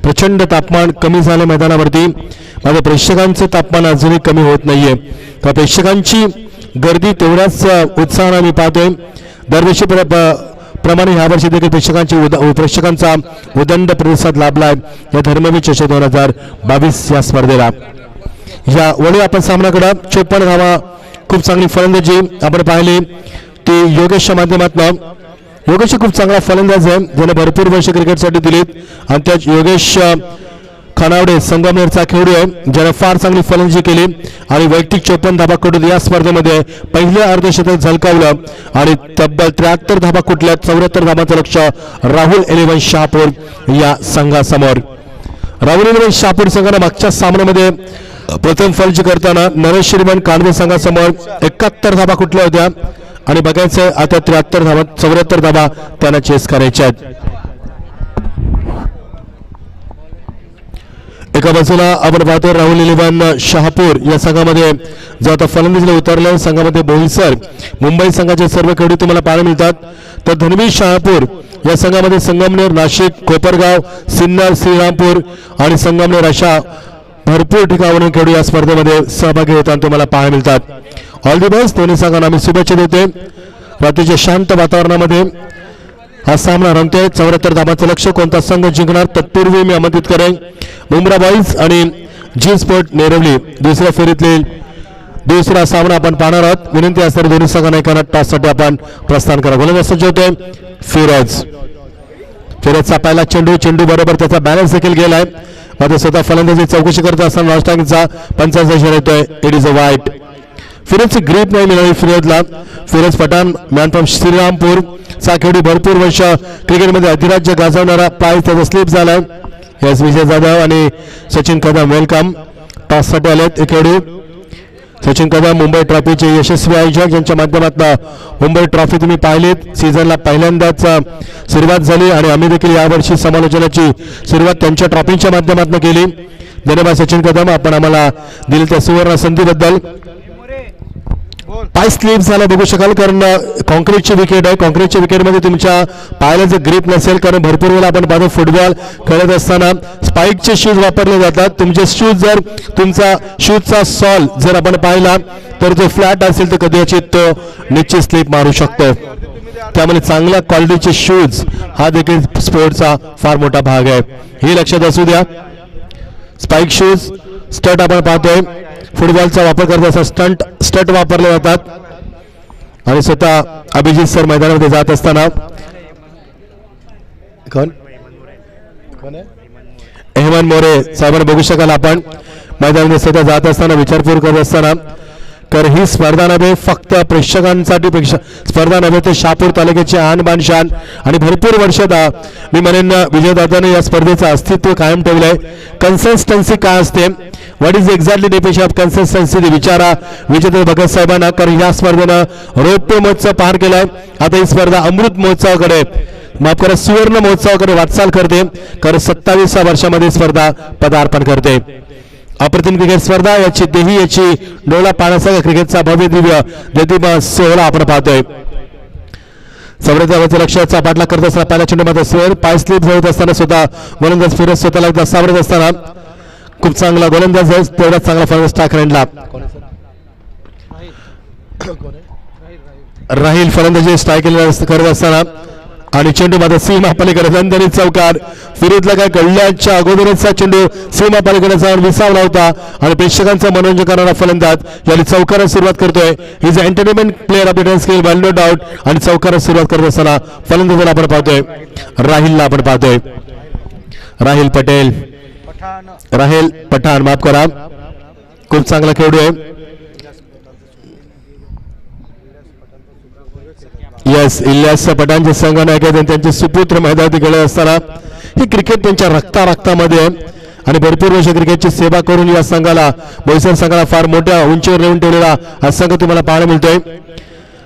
Speaker 3: प्रचंड तापमान कमी झाले मैदानावरती. माझ्या प्रेक्षकांचं तापमान अजूनही कमी होत नाहीये. तर प्रेक्षकांची गर्दी तेवढ्याच उत्साहाने मी पाहतोय. दरवर्षी प्रमाणे यावर्षी देखील प्रेक्षकांचा उदंड प्रतिसाद लाभलाय या धर्मवीर चषक 2022 या स्पर्धेला. या वळी आपण सामन्याकडे 54 धावा खूप चांगली फलंदाजी आपण पाहिली ती योगेशच्या माध्यमातून. योगेश खूप चांगला फलंदाज आहे ज्याने भरपूर वर्ष क्रिकेटसाठी दिलीत आणि त्या योगेश खानावडे संगमनेरचा खेळाडू आहे ज्याने फार चांगली फलंदाजी केली आणि वैयक्तिक 54 धाबा कडून या स्पर्धेमध्ये पहिले अर्धशतक झळकावलं आणि तब्बल 73 धाबा कुठल्यात 74 धाबांचं लक्ष राहुल 11 शहापूर या संघासमोर. राहुल 11 शहापूर संघाने मागच्या सामन्यामध्ये प्रथम फलंदाजी करताना नरेश श्रीमान कांडवे संघासमोर 71 धाबा कुठल्या होत्या आणि बघायचं आता 73 धाबा 74 धाबा त्यांना चेस करायच्या आहेत. एका बाजूला आपण पाहतो राहुल 11 शहापूर या संघामध्ये जो आता फलंदाजीला उतरला संघामध्ये बोईसर मुंबई संघाचे सर्व खेळाडू तुम्हाला पाहायला मिळतात. तर धनवी शहापूर या संघामध्ये संगमनेर नाशिक कोपरगाव सिन्नर श्रीरामपूर आणि संगमनेर अशा भरपूर ठिकाणावरून खेळाडू या स्पर्धेमध्ये सहभागी होताना तुम्हाला पाहायला मिळतात. ऑल दी बेस्ट दोन्ही संघांना आम्ही शुभेच्छा देतोय. रात्रीच्या शांत वातावरणामध्ये हा सामना रंगतोय. 74 धाबांचं लक्ष कोणता संघ जिंकणार तत्पूर्वी मी आमंत्रित करेन मुंब्रा बॉईज आणि जी स्पोर्ट नेरवली दुसऱ्या फेरीतील दुसरा सामना आपण पाहणार आहोत. विनंती असणाऱ्या दोन्ही संघांना एका टॉससाठी आपण प्रस्थान करा. गोलंदाज सज्ज होतोय फिरोजचा पहिला चेंडू बरोबर त्याचा बॅलन्स देखील गेलाय. मात्र स्वतः फलंदाजी चौकशी करत असताना नॉस्टांगचा 50 इशारा येतोय. इट इज अ वाईट. फिरोजची ग्रीप नाही मिळाली फिरोजला. फिरोज पठाण मॅन फ्रॉम श्रीरामपूर चा खेळाडू भरपूर वर्ष क्रिकेटमध्ये अधिराज्य गाजवणारा पाय त्याचा स्लिप झालाय. एस विजय जाधव आणि सचिन कदम वेलकम टॉससाठी आलेत. एक खेळाडू सचिन कदम मुंबई ट्रॉफीचे यशस्वी आयोजक यांच्या माध्यमातून मुंबई ट्रॉफी तुम्ही पाहिलीत सीझनला पहिल्यांदाच सुरुवात झाली आणि आम्ही देखील यावर्षी समालोचनाची सुरुवात त्यांच्या ट्रॉफीच्या माध्यमातून केली. धन्यवाद सचिन कदम आपण आम्हाला दिलेल्या त्या सुवर्ण संधीबद्दल. पाय स्लिप झाला बघू शकाल कारण कॉन्क्रीटची विकेट आहे. कॉन्क्रीटच्या विकेटमध्ये तुमच्या पायाला जर ग्रीप नसेल कारण भरपूर वेळा आपण पाहतो फुटबॉल खेळत असताना स्पाइकचे शूज वापरले जातात. तुमचे शूज जर तुमचा शूजचा सॉल जर आपण पाहिला तर जो फ्लॅट असेल तर कदाचित तो निश्चित स्लिप मारू शकतो. त्यामुळे चांगल्या क्वालिटीचे शूज हा देखील स्पोर्टचा फार मोठा भाग आहे हे लक्षात असू द्या. स्पाइक शूज स्टट आपण पाहतोय फुटबॉलचा वापर करत असताना स्टट वापरले जातात आणि स्वतः अभिजित सर मैदानामध्ये जात असताना अहमद मोरे साहेबांना बघू शकाल आपण मैदानामध्ये स्वतः जात असताना विचारपूर करत असताना. तर ही स्पर्धा नव्हे फक्त प्रेक्षकांसाठी स्पर्धा नव्हे ते शहापूर तालुक्याचे आणबाण शान आणि भरपूर वर्षात मी म्हणेन विजयदादाने या स्पर्धेचं अस्तित्व कायम ठेवलंय. कन्सिस्टन्सी काय असते what is exactly definition of consistency विचारा विजेते भगत साहेबांना कारण या स्पर्धेनं रौप्य महोत्सव पार केलाय. आता ही स्पर्धा अमृत महोत्सवाकडे माफ करा सुवर्ण महोत्सवाकडे वाटचाल करते कारण 27व्या वर्षामध्ये स्पर्धा पदार्पण करते. अप्रतिम क्रिकेट स्पर्धा याची देही याची डोळा पाहण्याचा क्रिकेटचा भव्य दिव्य प्रतिमा सोहळा आपण पाहतोय. समृद्ध लक्षाचा पाठलाग करत असताना पहिल्या चेंडूमध्ये स्वेर पाय स्लिप होत असताना स्वतः गोलंदाज फिरत स्वतःला एकदा सावरत असताना खूप चांगला गोलंदाज आहे तेवढाच चांगला फलंदाज टाकरेंडला राहील फलंदाजी स्ट्राईक करत असताना आणि चेंडू मध्ये सीमा पलीकडे नंदनी चौकार फिरोजला काय कळल्याच्या अगोदरचा चेंडू सीमा पलीकडे जाऊन विसावला होता आणि प्रेक्षकांचं मनोरंजन करणारा फलंदाज याने चौकारात सुरुवात करतोय. Is entertainment player of the skill well no doubt आणि चौकारात सुरुवात करत असताना फलंदाजाला आपण पाहतोय राहिलला आपण पाहतोय राहिल पठाण माफ करा खूप चांगला खेळाडू आहे. यस इलियास पठाणचे संघनायक आहेत त्यांचे सुपुत्र मैदानात खेळत असताना ही क्रिकेट त्यांच्या रक्तामध्ये आहे आणि भरपूर वर्ष क्रिकेटची सेवा करून या संघाला बोईसर संघाला फार मोठ्या उंचीवर नेऊन ठेवलेला हा संघ तुम्हाला पाहायला मिळतोय.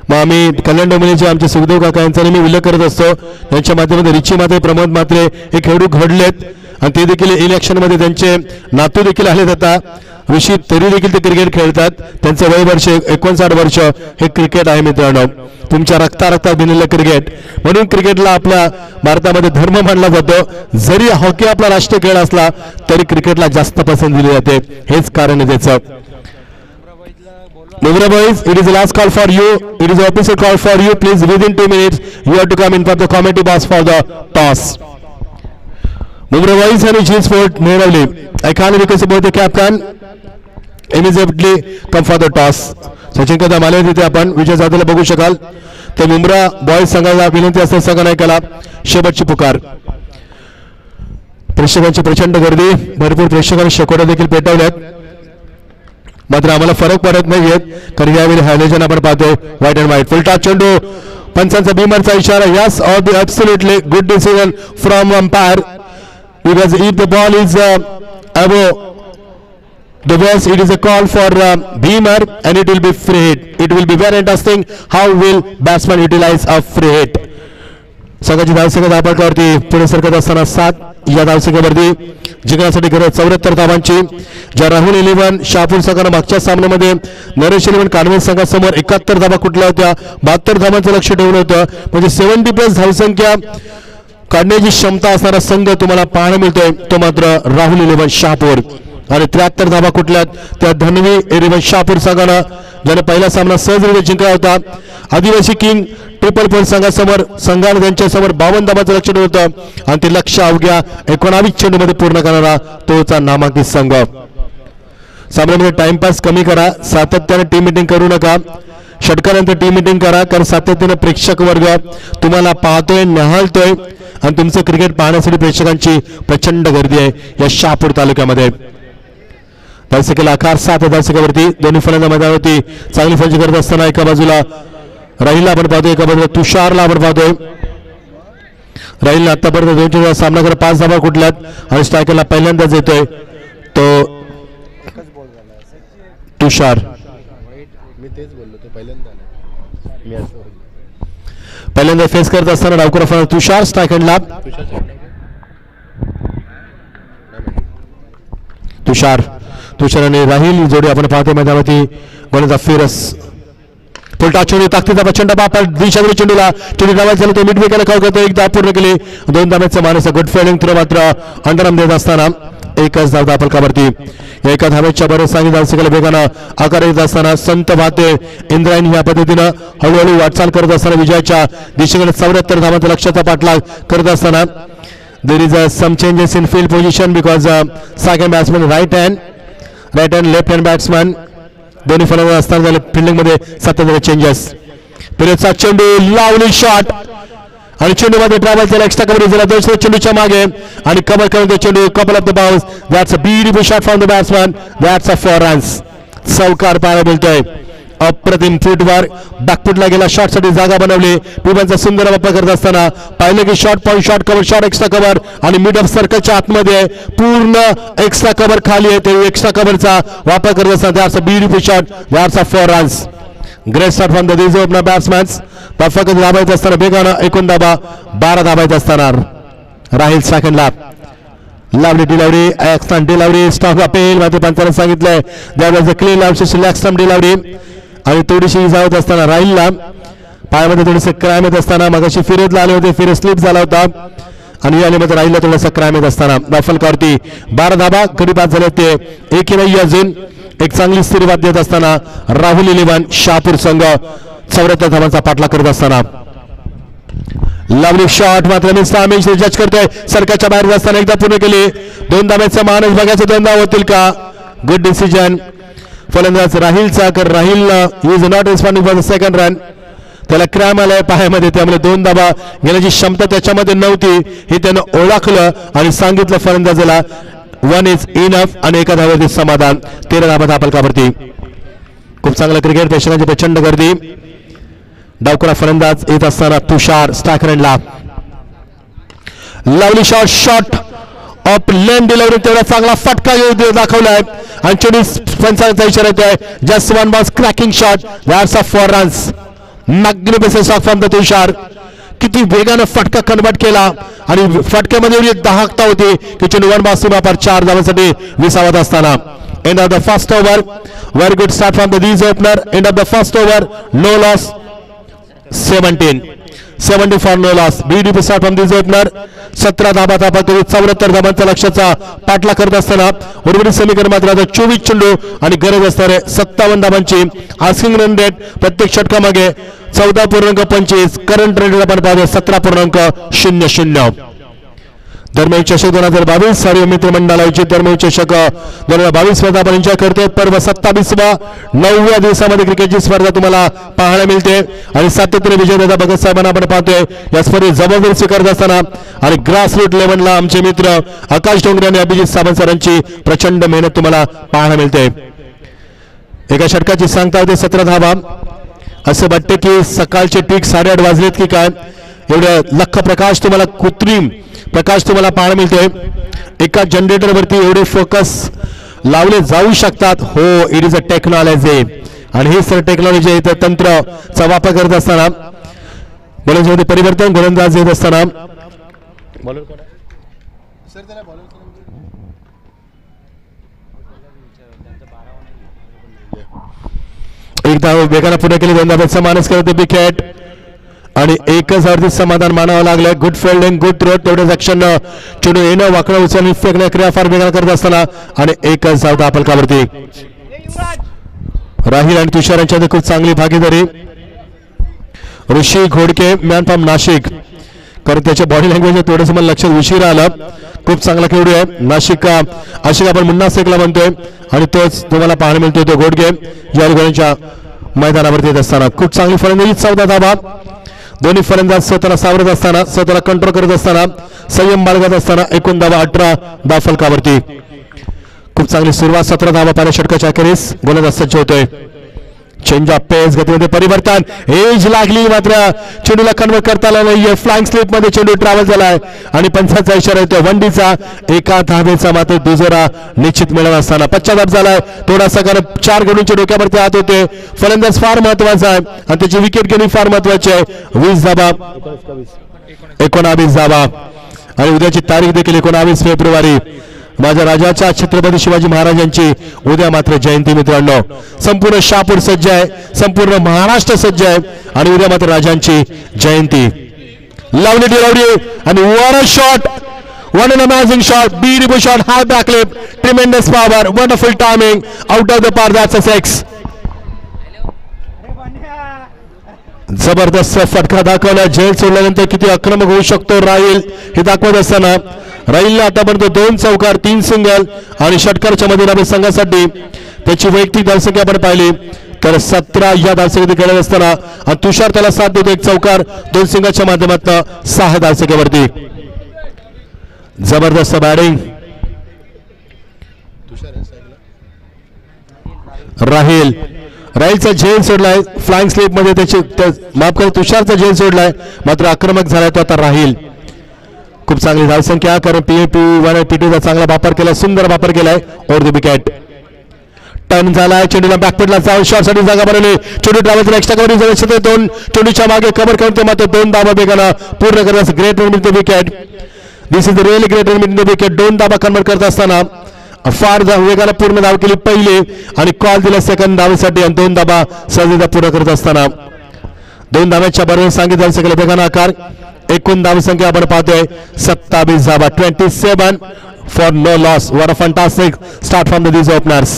Speaker 3: मग आम्ही कल्याण डोंबिवलीचे आमचे सुखदेव काका यांचा नेहमी उल्लेख करत असतो. त्यांच्या माध्यमातून रिची मात्रे प्रमोद मात्रे हे खेळाडू घडलेत आणि ते देखील इलेक्शनमध्ये त्यांचे नातू देखील आलेत. आता ऋषी तरी देखील ते क्रिकेट खेळतात. त्यांचं वय वर्ष 59 वर्ष हे क्रिकेट आहे मित्रांनो. तुमच्या रक्तात भिनलेलं क्रिकेट म्हणून क्रिकेटला आपल्या भारतामध्ये धर्म मानला जातो. जरी हॉकी आपला राष्ट्रीय खेळ असला तरी क्रिकेटला जास्त पसंत दिली जाते हेच कारण आहे त्याचं. Mumbra boys, it is the last call for you. It is the opposite call for you. Please, within 2 minutes, you have to come in for the committee box for the toss. Mumbra boys and G Sport Nerali. I can't request about the captain. Immediately come for the toss. Sachin Kadam आले तिथे आपण विजय जाधवला बघू शकाल. तर Mumbra boys संघाला विनंती असते संघनायकाला शेवटची पुकार. प्रेक्षकांची प्रचंड गर्दी, भरपूर प्रेक्षकांनी शेकोट्या देखील पेटवल्यात, मात्र आम्हाला फरक पडत नाहीयेत कारण यावेळी हायलेजन आपण पाहतोय व्हाईट अँड व्हाईट. फुलटा चेंडू, पंचांचा बीमरचा इशारा. Yes, absolutely good decision from umpire, because if the ball is above the base, it is a call for beamer and it will be free hit. It will be very interesting how will batsman utilize a free hit. संघाची धावसंख्या धावपटकावरती पुढे सरकत असताना 7 या धावसंख्येवरती जिंकण्यासाठी गरज 74 धावांची. ज्या राहुल 11 शहापूर संघानं मागच्या सामन्यामध्ये नरेश 11 कानवे संघासमोर 71 धावा कुठल्या होत्या, 72 धावांचं लक्ष ठेवलं होतं. म्हणजे 70+ धावसंख्या काढण्याची क्षमता असणारा संघ तुम्हाला पाहायला मिळतोय तो मात्र राहुल 11 शहापूर. आणि 73 धावा कुठल्यात त्या धनवी 11 शहापूर संघानं, ज्याने पहिला सामना सहजरित्या जिंकला होता. आदिवासी किंग ट्रिपल फोर संघानं त्यांच्यासमोर 52 धावांचं लक्ष ठेवलं होतं आणि ते लक्ष अवघ्या 19 चेंडूमध्ये पूर्ण करणारा तोचा नामांकित संघ. सामन्यामध्ये टाइमपास कमी करा, सातत्याने टीम मिटिंग करू नका, षटकानंतर टीम मिटिंग करा कारण सातत्याने प्रेक्षक वर्ग तुम्हाला पाहतोय, निहाळतोय आणि तुमचं क्रिकेट पाहण्यासाठी प्रेक्षकांची प्रचंड गर्दी आहे या शहापूर तालुक्यामध्ये. धावसंख्येला आकार 7 धावसंख्येवरती दोन्ही फलंदाज मैदानावरती चांगली फौजी करत असताना एका बाजूला राहिलला आपण पाहतोय, एका बाजूला तुषारला आपण पाहतोय. राहिलने आतापर्यंत 2 चेंडूचा सामना करत 5 धावा कुठल्यात आणि स्ट्रायकरला पहिल्यांदाच येतोय तो तुषार.
Speaker 2: मी तेच बोललो, तो पहिल्यांदा
Speaker 3: पहिल्यांदा फेस करत असताना डावखुरा फलंदाज तुषार स्ट्रायकरला. तुषार आणि राहिल ही जोडी आपण पाहतोय मैदानावरती. गोलंदाज फिरस, पुलटा चेंडू, ताकदीचा प्रचंड बापा दिशावरील चेंडूला चेंडू डावायला झाला तो मिड विकेटला खाऊ करतो. 1 धाव पूर्ण केली, 2 धाब्याचा माणूस गुड फिल्डिंग थ्रो मात्र अंडरआर्म देत असताना 1च धाव दापलकावरती. एका धावेच्या बरेच सांगितलं धावसंख्येला वेगानं आकार येत असताना संत वाहते इंद्रायणी या पद्धतीनं हळूहळू वाटचाल करत असताना विजयाच्या दिशेने 74 धावांचा लक्ष्याचा पाठलाग करत असताना there is some changes in field position because second batsman right hand left hand batsman दोन्ही फलंदाज असताना झाले फिल्डिंग मध्ये सातत्याने चेंजेस. पिरेचा चेंडू, लावली शॉट आणि चेंडू मध्ये ट्रॅव्हल केला, एक्स्ट्रा कव्हरेज झाला दुसऱ्या चेंडूच्या मागे आणि कव्हर करून चेंडू couple of the bounce. That's a beautiful shot from the batsman, that's a 4 runs. चौकार पाहायला मिळतोय. अप्रतिम फुटवर बॅकफुटला गेला, शॉटसाठी जागा बनवली. पिबांचा सुंदर वापर करत असताना पाहिलं की shot point, shot cover, shot extra cover आणि मिड ऑफ सर्कलच्या आतमध्ये पूर्ण एक्स्ट्रा कव्हर खाली आहे. ते एक्स्ट्रा कव्हरचा वापर करत असताना that's a beautiful shot, that's a 4 runs. Great shot from the this opener batsmans. फक्त धाबायचं असताना वेगानं 19 धाबा, 12 धाबायचं असताना राहिल सेकंडला. लावली डिलावरी, एक्स्ट्रा डिलावरी, स्टॉक अपेल मात्र पंचांना सांगितलंय द्यावं क्लीन लावशी एक्स्ट्रा डिलावरी आणि थोडीशी जावत असताना राहिलला पायामध्ये थोडीसे क्राईम येत असताना मगाशी फिरोजला आले होते, फिरोज स्लिप झाला होता आणि आले मात्र राहिलला थोडासा क्राईम येत असताना दाफलकावरती 12 धाबा कधी बाद झाले ते एकही नाही अजून. एक चांगली स्थिरवाद देत असताना राहुल 11 शहापूर संघ 74 धावांचा पाठलाग करत असताना लवली शॉट मात्र मिस जज करतोय. सरकारच्या बाहेर असताना एकदा पूर्ण केली, 2 धाब्याचा मानस बघायचं 2 धाव होतील का. गुड डिसिजन फलंदाज राहिलचा, कर राहिल is not responding for the second run. त्याला क्रॅम आलाय पायामध्ये, त्यामुळे 2 धाबा घेण्याची क्षमता त्याच्यामध्ये नव्हती हे त्यानं ओळखलं आणि सांगितलं फलंदाजाला 1 इज इनफ आणि एका धावेवरती समाधान. 13 धाबा दापलकावरती. खूप चांगलं क्रिकेट, प्रेक्षकांची प्रचंड गर्दी. डावखुरा फलंदाज येत असताना तुषार स्ट्रायकरला lovely shot off length delivery, तेवढा चांगला फटका दाखवलाय आणि चेंडू पंचांचा इशारा येतोय. Just 1 ball cracking shot, that's a 4 runs. Magnificent shot from the Tushar. किती वेगानं फटका कन्वर्ट केला आणि फटक्यामध्ये एवढी दाहकता होती की चेंडू 1 बॉल वापर 4 धावांसाठी विसावत असताना. End of the first over, very good start from the these opener. End of the first over, no loss, 17 for no loss. Beautiful start from this opener. 17 धाबा धाबा 74 धाबांचा लक्ष्याचा पाठलाग करत असताना उर्वरित समीकरण मात्र आता 24 चेंडू आणि गरज असणारे 57 धाबांची. आस्किंग रन रेट प्रत्येक षटकामागे 14.25. करंट रेट आपण पाहतो 17.00. धर्मवीर चषक 2022 हरिओम मित्रमंडळ आयोजित धर्मवीर चषक 2022 स्पर्धा आपण एन्जॉय करतोय. पर्व 27वा 9व्या दिवसामध्ये क्रिकेटची स्पर्धा तुम्हाला पाहायला मिळते आणि सातत्याने विजयदादा भगत साहेबांना आपण पाहतोय या स्पर्धेत जबाबदारी स्वीकारत असताना आणि ग्रासरूट लेव्हलला आमचे मित्र आकाश डोंगरे आणि अभिजित सावंत सरांची प्रचंड मेहनत तुम्हाला पाहायला मिळते. एका षटकाची सांगता होते 17 धावा. असं वाटते की सकाळचे ठीक 8:30 वाजलेत की काय, एवढं लख प्रकाश तुम्हाला कृत्रिम प्रकाश तुम्हाला पाहायला मिळतोय. एका जनरेटर वरती एवढे फोकस लावले जाऊ शकतात. हो, इट इज अ टेक्नॉलॉजी आणि ही सर टेक्नॉलॉजी इथं तंत्रचा वापर करत असताना गोलंदाजीमध्ये परिवर्तन, गोलंदाज येत असताना एक धाव वेगाने पुढे केली, 2 धाब्याचा मानस करते विकेट आणि एकच धावावरती समाधान मानावं लागलं. गुड फिल्डिंग, गुड थ्रो, तेवढेच ऍक्शन चेंडू येणं, वाकडं उचलून फेकण्या क्रिया फार वेगळा करत असताना आणि एकच धाव धापलकावरती. राहिल आणि तुषार यांच्यामध्ये खूप चांगली भागीदारी. ऋषी घोडके मॅन फ्रॉम नाशिक, कारण त्याच्या बॉडी लँग्वेज थोडंसं मला लक्षात उशीर आलं. खूप चांगला खेळू आहे नाशिक अशी आपण मुन्ना शेखला म्हणतोय आणि तोच तुम्हाला पाहायला मिळतोय तो घोडके ज्या मैदानावरती येत असताना. खूप चांगली फलंदाजी, 14 धावा. दोन्ही फलंदाज स्वतःला सावरत असताना, स्वतःला कंट्रोल करत असताना, संयम बाळगत असताना 19 धावा 18 धाव फलकावरती. खूप चांगली सुरुवात, 17 धावा पहिल्या षटकाच्या अखेरीस गोलंदाज सज्ज होतोय. चेंज ऑफ पेस, गतीमध्ये परिवर्तन, एज लागली मात्र चेंडूला कन्वर्ट करता आला नाहीये. फ्लाइंग स्लिप मध्ये चेंडू ट्रॅव्हल झालाय आणि पंचाचा इशारा येतो वंडीचा. एका धावेचा मात्र दुजोरा निश्चित मिळत असताना पश्चाताप झालाय थोडासा, कारण 4 गडूंच्या डोक्यावरती हात होते. फलंदाज फार महत्वाचा आहे आणि त्याची विकेट घेणे फार महत्वाची आहे. 20 धावा, 19 धावा आणि उद्याची तारीख देखील 19 फेब्रुवारी. माझ्या राजाच्या छत्रपती शिवाजी महाराजांची उद्या मात्र जयंती. मित्रांनो, संपूर्ण शहापूर सज्ज आहे, संपूर्ण महाराष्ट्र सज्ज आहे आणि उद्या मात्र राजांची जयंती. लावली डिरावडी आणि वर shot, one an amazing shot, beautiful shot, high backlift, tremendous power, wonderful timing, out of the park, that's a 6. जबरदस्त फटका दाखवला. झेल सोडल्यानंतर किती आक्रमक होऊ शकतो राहील हे दाखवत असताना राहीलने आतापर्यंत 2 चौकार, 3 सिंगल आणि षटकारच्या मध्ये संघासाठी त्याची वैयक्तिक धावसंख्या आपण पाहिली तर 17 या धावसंख्येत खेळत असताना आणि तुषार त्याला साथ देतो. 1 चौकार, 2 सिंगलच्या माध्यमातून 6 धावसंख्येवरती. जबरदस्त बॅटिंग राहीलचा झेल सोडलाय. फ्लाइंग स्लिप मध्ये त्याची माफ करा तुषारचा झेल सोडलाय मात्र आक्रमक झालाय तो आता राहील. खूप चांगली धावसंख्या, कारण P2 चांगला वापर केला, सुंदर वापर केलाय. ओव्हर द विकेट टर्न झालाय. चेंडूला बॅकफुटला जाऊन शॉटसाठी जागा बनवली. चेंडू ट्रॅव्हल एक्स्ट्रा कव्हर झाले, 2 चेंडूच्या मागे कव्हर करते मात्र 2 धावा वेगानं पूर्ण करण्यास ग्रेट रन मिळते wicket. This is the really great run मिळते विकेट. 2 धावा कन्वर्ट करत असताना फार वेगानं पूर्ण धाव केली पहिली आणि कॉल दिला सेकंड धावेसाठी आणि 2 धावा सहजता पूर्ण करत असताना 2 धाव्याच्या बरोबर सांगितलं सगळं वेगानं आकार. एकूण धावसंख्या आपण पाहतोय 27 धावा, 27 for no loss. What a fantastic start from the these openers.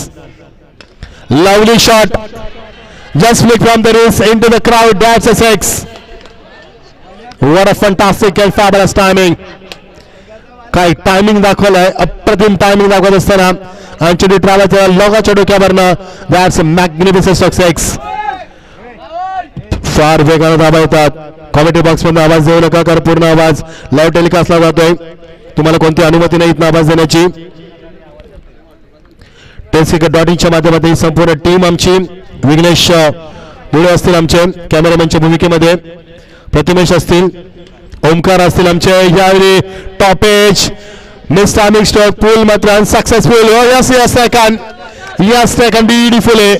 Speaker 3: Lovely shot, just flick from the wrist into the crowd, that's a 6. What a fantastic and fabulous timing. काय टायमिंग दाखवलाय, अप्रतिम टायमिंग दाखवत असताना आणि चेंडू travel लोगाच्या डोक्यावरनं, that's a magnificent 6. फार वेगानं धावा येतात. कॉमेंट्री बॉक्स मध्ये आवाज देऊ नका, कारण पूर्ण आवाज लाईव्ह टेलिकास्टला जातोय. तुम्हाला कोणती अनुमती नाही इथं आवाज देण्याची. टेस्टक्रिकेट.च्या माध्यमातून संपूर्ण टीम आमची, विघ्नेश मुळे असतील आमचे कॅमेरामॅनच्या भूमिकेमध्ये, प्रतिमेश असतील, ओमकार असतील आमचे. यावेळी टॉपेज मिस्टामिक स्ट्रोक पूल मात्र unsuccessful. Yes yes second, yes second beautiful आहे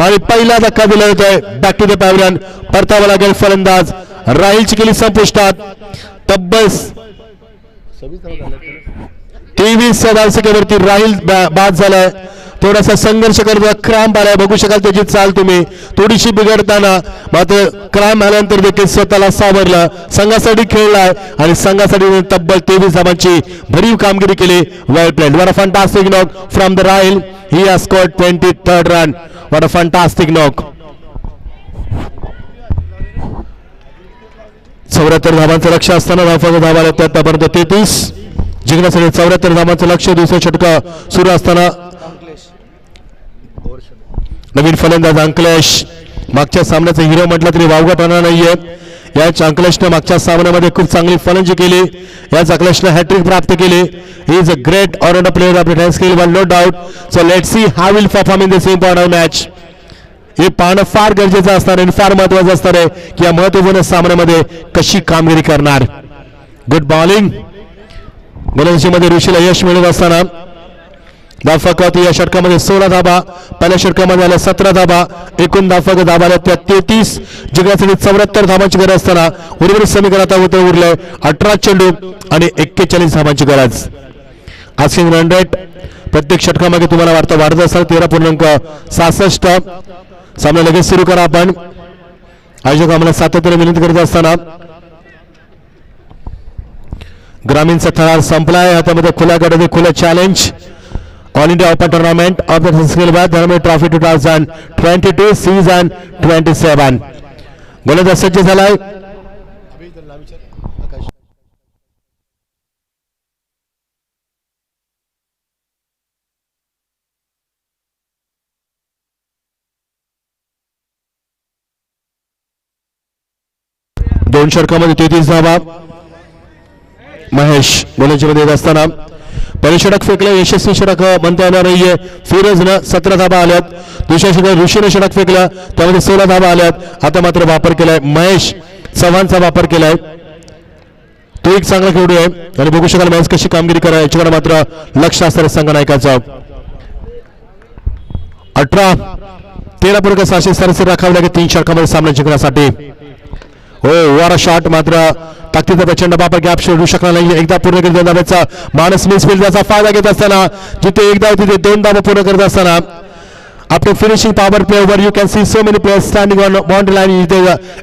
Speaker 3: आणि पहिला धक्का दिला जातोय. बॅक टू द पॅव्हलियन परतावा लागेल. फलंदाज राहीलची केली संपुष्टात. तब्बल 23 धावसंख्येवरती राहील बाद झालाय. थोडासा संघर्ष करतो, क्रॅम्प आलाय, बघू शकाल त्याची चाल तुम्ही थोडीशी बिघडताना मात्र क्रॅम्प आल्यानंतर देखील स्वतःला सावरलं, संघासाठी खेळलाय आणि संघासाठी तब्बल 23 धावांची भरीव कामगिरी केली. Well played. What a fantastic knock from the Rahil. He has scored 23rd run. What a fantastic knock. 74 धावांचं लक्ष असताना धावा लागतात आतापर्यंत 33. जिंकण्यासाठी 74 धावांचं लक्ष्य. दुसरा षटका सुरू असताना नवीन फलंदाज अंकलेश, मागच्या सामन्याचा हिरो म्हटलं तरी वावगटपणा नाहीये. याच अंकलेशने मागच्या सामन्यामध्ये खूप चांगली फलंदाजी केली. याच अंकलेशने हॅट्रिक प्राप्त केली. He is a great all rounder player of the test skill one, no doubt. So let's see how will perform in this important match. हे पाहणं फार गरजेचं असणार आहे आणि फार महत्वाचं असणार आहे की या महत्वपूर्ण सामन्यामध्ये कशी कामगिरी करणार. Good bowling. गोलंदाजीमध्ये ऋषीला यश मिळत असताना धावफलक या षटकामध्ये 16 धाबा, पहिल्या षटकामध्ये आल्या 17 धाबा, एकूण धावफलक धाबा आल्या त्या 33. जिंकण्यासाठी 74 धाबांची गरज असताना उर्वरित समीकरणात उरले 18 चेंडू आणि 41 धाबांची गरज. आस्किंग रन रेट प्रत्येक षटकामागे तुम्हाला वाटतं वाढत असेल 13.66. सामना लगेच सुरू करा. आपण आयोजक आम्हाला सातत्याने विनंती करत असताना ग्रामीणचा थरार संपलाय. हातामध्ये खुल्या गटाचे खुलं challenge all India open tournament of the skill bat धर्मे ट्रॉफी 2022 सीझन 27. गोलंदाज सज्ज झालाय. दोन षटकामध्ये 33 धावा. महेश गोलंदाजीमध्ये येत असताना पहिले षटक फेकले, यशस्वी षटक म्हणता येणार नाहीये. फिरोजनं 17 धाबा आल्यात. दुसऱ्या षटकात ऋषीने षटक फेकलं, त्यामध्ये 16 धाबा आल्यात. आता मात्र वापर केलाय महेश चव्हाणचा वापर केलाय. तो एक चांगला खेळाडू आहे आणि बघू शकाल मॅच कशी कामगिरी करा याच्याकडे मात्र लक्ष असणार संघनायकाचं. 13.600 सरासरी राखावी लागेल 3 षटकामध्ये सामना जिंकण्यासाठी. हो वर शॉट मात्र ताकदीचा प्रचंड वापर गॅप शोधू शकला नाही. एकदा पूर्ण करीत धाब्याचा मानस मिसफिल्डचा फायदा घेत असताना जिथे एकदा तिथे 2 धाबा पूर्ण करत असताना after finishing power play over you can see so many players standing on boundary line.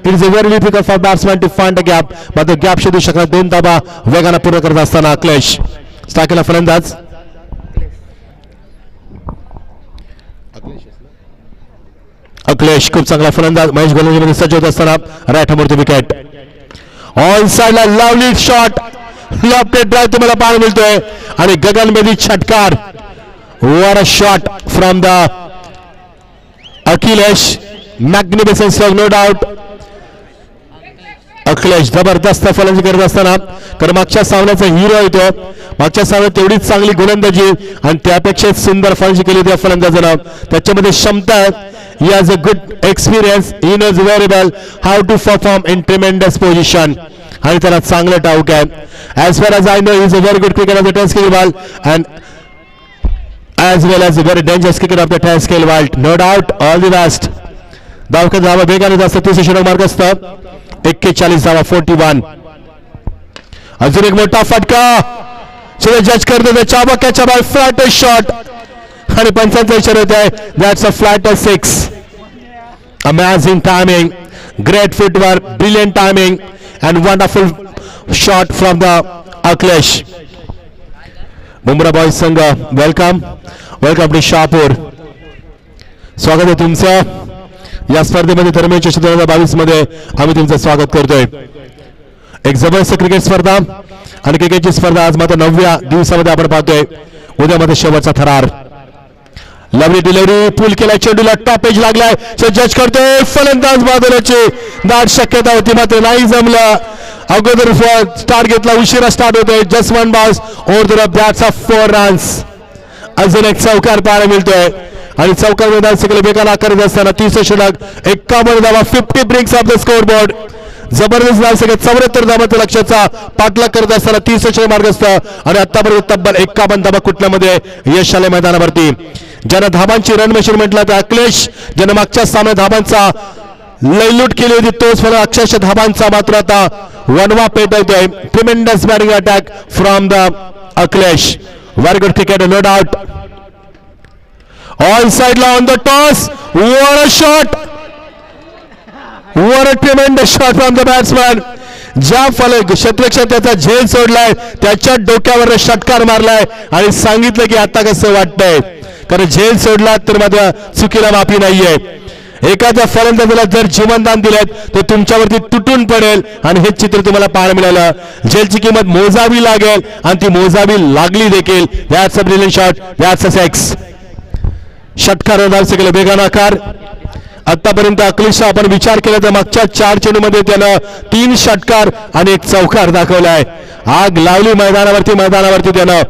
Speaker 3: It is a very difficult for batsman to find a gap. मात्र गॅप शोधू शकला 2 धाबा वेगाने पूर्ण करत असताना अखिलेश स्टाकेला फलंदाज. अखिलेश खूप चांगला फलंदाज. महेश गोलंदाजीमध्ये सज्ज होत असताना राईट हॅमरची विकेट. ऑन साइडला लवली शॉट, लॉफ्टेड ड्राइव्ह तुम्हाला पाहायला मिळतोय आणि गगनभेदी षटकार. वर shot from the Akhilesh. Magnificent stroke no doubt. Akhilesh जबरदस्त फलंदाजी करत असताना कारण मागच्या सामन्याचा हिरो येतो. मागच्या सामन्यात तेवढीच चांगली गोलंदाजी आणि त्यापेक्षा सुंदर फलंदाजी केली त्या फलंदाजानं. त्याच्यामध्ये क्षमता आहे. He has a good experience. He knows very well how to perform in tremendous position. आणि त्याला चांगलं ठाऊक आहे. As far as I know, he is a very good cricketer of the test scale world and as well as a very dangerous cricketer of the test scale world. No doubt. All the best. धावकर धावा वेगाने जास्त 30 षटक mark असतं. 41 धावा 41. अजून एक मोठा फटका. जज करतो त्या चाबक्याच्या बाय फ्लॅट शॉट आणि पंचांचा इशारा होत आहे. That's a flat 6. Amazing timing, great footwork, brilliant timing and wonderful shot from the Akhilesh. Mumbra boys संघ वेलकम टू शहापूर. स्वागत आहे तुमचं या स्पर्धेमध्ये धर्मेश चषक 2022 मध्ये आम्ही तुमचं स्वागत करतोय. एक जबरदस्त क्रिकेट स्पर्धा आणि क्रिकेटची स्पर्धा आज मात्र 9व्या दिवसामध्ये आपण पाहतोय. उद्या मध्ये शेवटचा थरार. लवली डिलिव्हरी पूल केलाय, चेंडूला टॉप एज लागलाय. जज करतोय फलंदाज बादलाची दाट शक्यता होती मात्र नाही जमलं. अगोदर स्टार्ट घेतला, उशिरा स्टार्ट होतोय. Just one balls over the that's of 4 runs. अजून एक चौकार पाहायला मिळतोय आणि चौकार मैदान सगळे बेकार करत असताना 30 षटक 51 धावा 50 ब्रिंक्स ऑफ द स्कोर बोर्ड. जबरदस्त धाव सगळे 74 धावांच्या लक्ष्याचा पाठलाग करत असताना 30 षटक मार्ग असतं आणि आतापर्यंत तब्बल 51 धावा कुठल्यामध्ये यश आले मैदानावरती. ज्यानं धाबांची रन मशीन म्हटलं तर अखिलेश, ज्यानं मागच्या सामन्यात धाबांचा लयलूट केली होती तोच फलंदाज अक्षरशः धाबांचा मात्र आता वनवा पेटवतोय. Tremendous batting attack from the Akhilesh. Very good cricket no doubt. On साइडला on the toss. What a shot, what a tremendous shot from the batsman. ज्या क्षेत्ररक्षक त्याचा झेल सोडलाय त्याच्या डोक्यावर षटकार मारलाय आणि सांगितलं की आता कसं वाटतंय. कारण झेल सोडला तर मात्र चुकीला माफी नाहीये. एखाद्या फलंदाजाला जर जीवनदान दिलेत तर तुमच्यावरती तुटून पडेल आणि हे चित्र तुम्हाला पाहायला मिळालं. जेलची किंमत मोजावी लागेल आणि ती मोजावी लागली देखील. That's a brilliant shot, that's a six. षटकार धावसे केले वेगानं आकार. आतापर्यंत अखिलेशचा आपण विचार केला तर मागच्या 4 चेंडूमध्ये त्यानं 3 षटकार आणि 1 चौकार दाखवलाय. आग लावली मैदानावरती त्यानं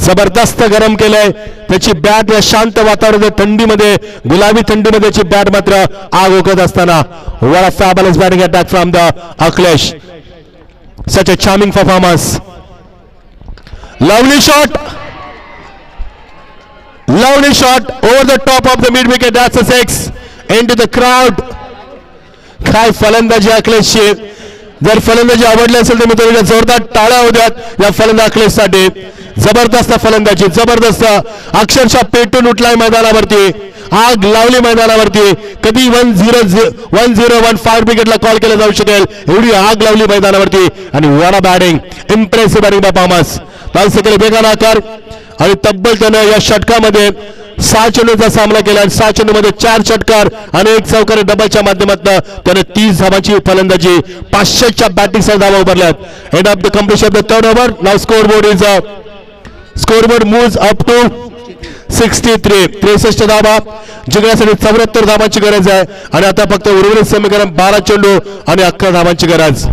Speaker 3: जबरदस्त गरम केलंय. त्याची बॅट या शांत वातावरणात थंडीमध्ये, गुलाबी थंडीमध्ये त्याची बॅट मात्र आग ओकत असताना. What a fabulous batting attack from the Akhilesh. Such a charming performance. Lovely shot, lovely shot over the top of the mid wicket. That's a six into the crowd. काय फलंदाजी अखिलेशची. जर फलंदाजी आवडली असेल तर मित्रांनो जोरदार टाळ्या होऊ द्यात या फलंदाज अखिलेशसाठी. जबरदस्त फलंदाजी, जबरदस्त. अक्षरशः पेटून उठलाय मैदानावरती, आग लावली मैदानावरती. कधी 1-0-1 विकेटला कॉल केला जाऊ शकेल एवढी आग लावली मैदानावरती. आणि what a batting, impressive batting performance. धावसे केले वेगानं आकार आणि तब्बल त्यानं या षटकामध्ये 6 चेंडूचा सामना केला आणि 6 चेंडूमध्ये 4 षटकार आणि 1 चौकार डबलच्या माध्यमातून त्यानं 30 धावांची फलंदाजी, 500च्या बॅटिंगसह धावा उभारल्यात. End of the completion of the third over. नाव स्कोरबोर्ड मूव्स अप टू 63 धावा. जिंकण्यासाठी 74 धावांची गरज आहे आणि आता फक्त उर्वरित समीकरण 12 चेंडू आणि 11 धावांची गरज.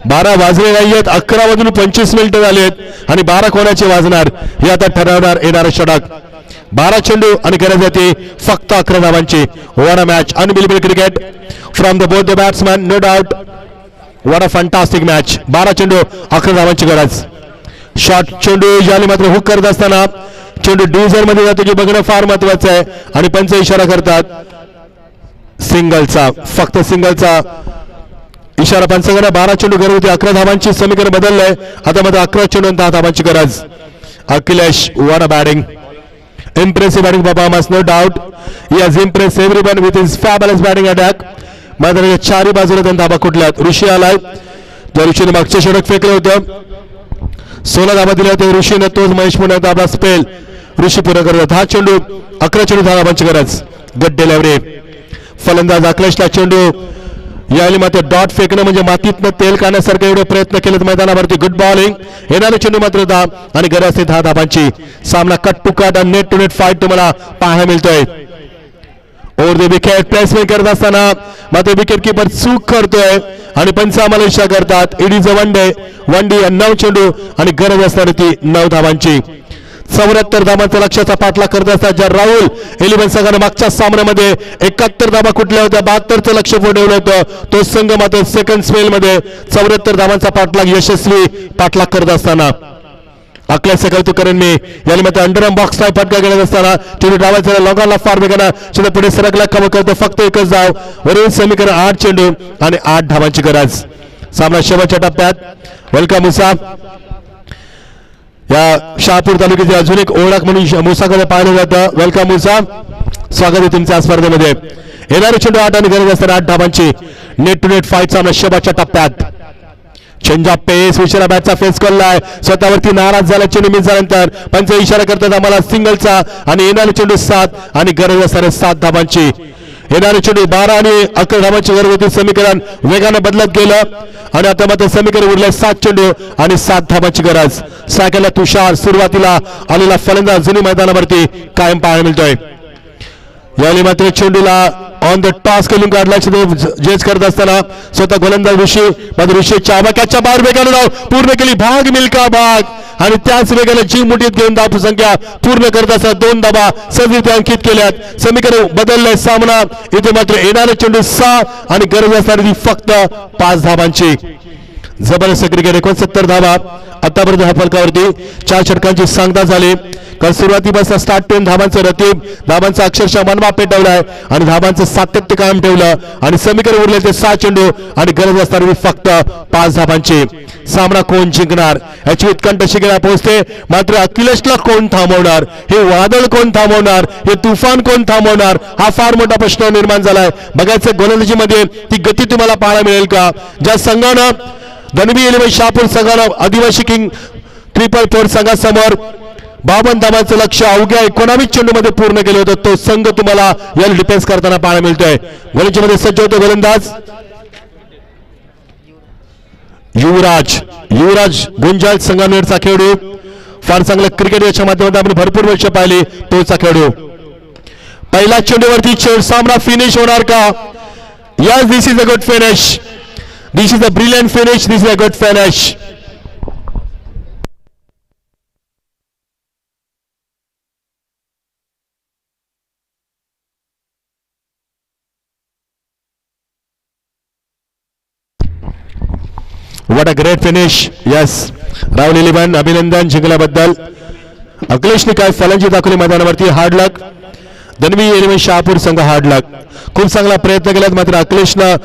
Speaker 3: 12 वाजले नाहीयेत, 11 वाजून 25 मिनिटं झाली आहेत आणि 12 कोणाचे वाजणार हे आता ठरवणार येणारं षटक. 12 चेंडू आणि गरज आहे फक्त 11 धावांची. What a match, unbelievable cricket from the both the batsman, no doubt. What a fantastic match. 12 चेंडू 11 धावांची गरज. शॉट चेंडू याने मात्र हुक करत असताना चेंडू डिझर मध्ये जातो की बघणं फार महत्वाचं आहे आणि पंच इशारा करतात सिंगलचा, फक्त सिंगलचा इशारा पंचांकडे. 12 चेंडू गरज होती, 11 धावांची समीकरण बदललंय. आता मध्ये 11 चेंडू 10 धावांची गरज. Akhilesh, what a batting, impressive batting performance, no doubt. He has impress everyone with his fabulous batting attack. मात्र चारही बाजूला त्यांना धाबा कुठल्यात. ऋषी आलाय, त्या ऋषीने मागचे षटक फेकलं होतं, 16 धाबा दिल्या होत्या ऋषीने. तोच महेश पुन्हा धाबा स्पेल ऋषी पुरा करत. 10 चेंडू 11 चेंडू 10 धावांची गरज. गट डिलिव्हरी. फलंदाज अखिलेशला चेंडू यावेळी मात्र डॉट फेकणं म्हणजे मातीतनं तेल काढण्यासारखे एवढे प्रयत्न केलेत मैदानावरती. Good bowling. येणारे चेंडू मात्र 10 आणि गरज असते 10 धावांची. सामना कट टू कट आणि नेट टू नेट फाईट तुम्हाला पाहायला मिळतोय. ओव्हर द विकेट प्लेसमेंट करत असताना मात्र विकेट किपर चूक करतोय आणि पंच आम्हाला इशारा करतात it is a one day 9 चेंडू आणि गरज असणारी ती 9 धावांची. 74 धावांचा लक्ष्याचा पाठलाग करत असतात. ज्या राहुल 11 संघाने मागच्या सामन्यामध्ये 71 धावा कुठल्या होत्या, 72चं लक्ष्य ठेवलं होतं. तो संघ मात्र सेकंड स्पेल मध्ये 74 धावांचा पाठलाग यशस्वी पाठलाग करत असताना. अखिलेशचं कौतुक करेन मी. याने मात्र अंडरआर्म बॉक्स टाईप फटका घेत असताना चेंडू डावायचा लॉंगाला फार वेगानं चेंडू पुढे सरकला, कव्हर करतो फक्त 1च धाव. वरील समीकरण 8 चेंडू आणि 8 धावांची गरज. सामना शेवटच्या टप्प्यात. वेलकम मुसा. या शहापूर तालुक्याची अजून एक ओळख म्हणून मुसाकडे पाहिलं जातं. वेलकम मुसा, स्वागत आहे तुमच्या स्पर्धेमध्ये. येणारे चेंडू 8 आणि गरज असताना 8 धावांची. नेट टू नेट फाईट सामना शेवटच्या टप्प्यात. चेंज ऑफ पेस. विचारा बॅटचा फेस करलाय, स्वतःवरती नाराज झाला चेंडू मिस झाल्यानंतर पंच इशारा करतात आम्हाला सिंगलचा आणि येणारे चेंडू 7 आणि गरज असणारे 7 धावांची. येणारे चेंडू 12 आणि 11 धावांची गरज होती. समीकरण वेगाने बदलत गेलं आणि आता मात्र समीकरण उरले 7 चेंडू आणि 7 धावांची गरज. सायकलला तुषार सुरुवातीला आलेला फलंदाज जुनी मैदानावरती कायम पाहायला मिळतोय. यावेळी मात्र चेंडूला ऑन द टॉस खेळून काढला जेच करत असताना स्वतः गोलंदाज ऋषी मात्र ऋषी चाबक्याच्या बाहेर वेगाने धाव पूर्ण केली. भाग मिल्का भाग आणि त्याच वेगाने जीव मुठीत घेऊन धाव संख्या पूर्ण करत असताना 2 धावा सहजरित्या अंकित केल्यात. समीकरण बदललंय. सामना इथे मात्र येणारे चेंडू 6 आणि गरज असणारी फक्त 5 धावांची. जबरदस्त क्रिकेट. 69 धावा आतापर्यंत ह्या फलकावरती. 4 षटकांची सांगता झाली. कारण सुरुवातीपासून स्टार्ट 10 धावांचं रतीब धावांचा अक्षरशः मनवा पेटवलाय आणि धावांचं सातत्य कायम ठेवलं आणि समीकरण उरले ते 6 चेंडू आणि गरज असणारी फक्त 5 धावांची. सामना कोण जिंकणार याची उत्कंठ शिगेला पोहोचते. मात्र अखिलेशला कोण थांबवणार, हे वादळ कोण थांबवणार, हे तुफान कोण थांबवणार, हा फार मोठा प्रश्न निर्माण झालाय. बघायचं गोलंदाजीमध्ये ती गती तुम्हाला पाहायला मिळेल का. ज्या संघानं धनवी 11 शहापूर संघानं आदिवासी किंग 444 संघासमोर 52 धावांचं लक्ष अवघ्या 19 चेंडूमध्ये पूर्ण केलं होतं. तो संघ तुम्हाला या डिफेन्स करताना पाहायला मिळतोय. गोलंदाजीमध्ये सज्ज होतो गोलंदाज युवराज गुंजाळ संगमनेरचा खेळाडू. फार चांगलं क्रिकेट याच्या माध्यमातून आपण भरपूर वर्ष पाहिले. तोचा खेळाडू पहिला चेंडूवरती सामना फिनिश होणार का? Yes, this is a good finish. This is a brilliant finish. This is a good finish. What a great finish. Yes. Rahul eleven अभिनंदन जिंकल्याबद्दल. अखिलेशने काय फलंदाजी दाखवली मैदानावरती. हार्ड लक. धनवी एलिव्हन शहापूर संघ हार्ड लक. खूप चांगला प्रयत्न केलात मात्र अखिलेशनं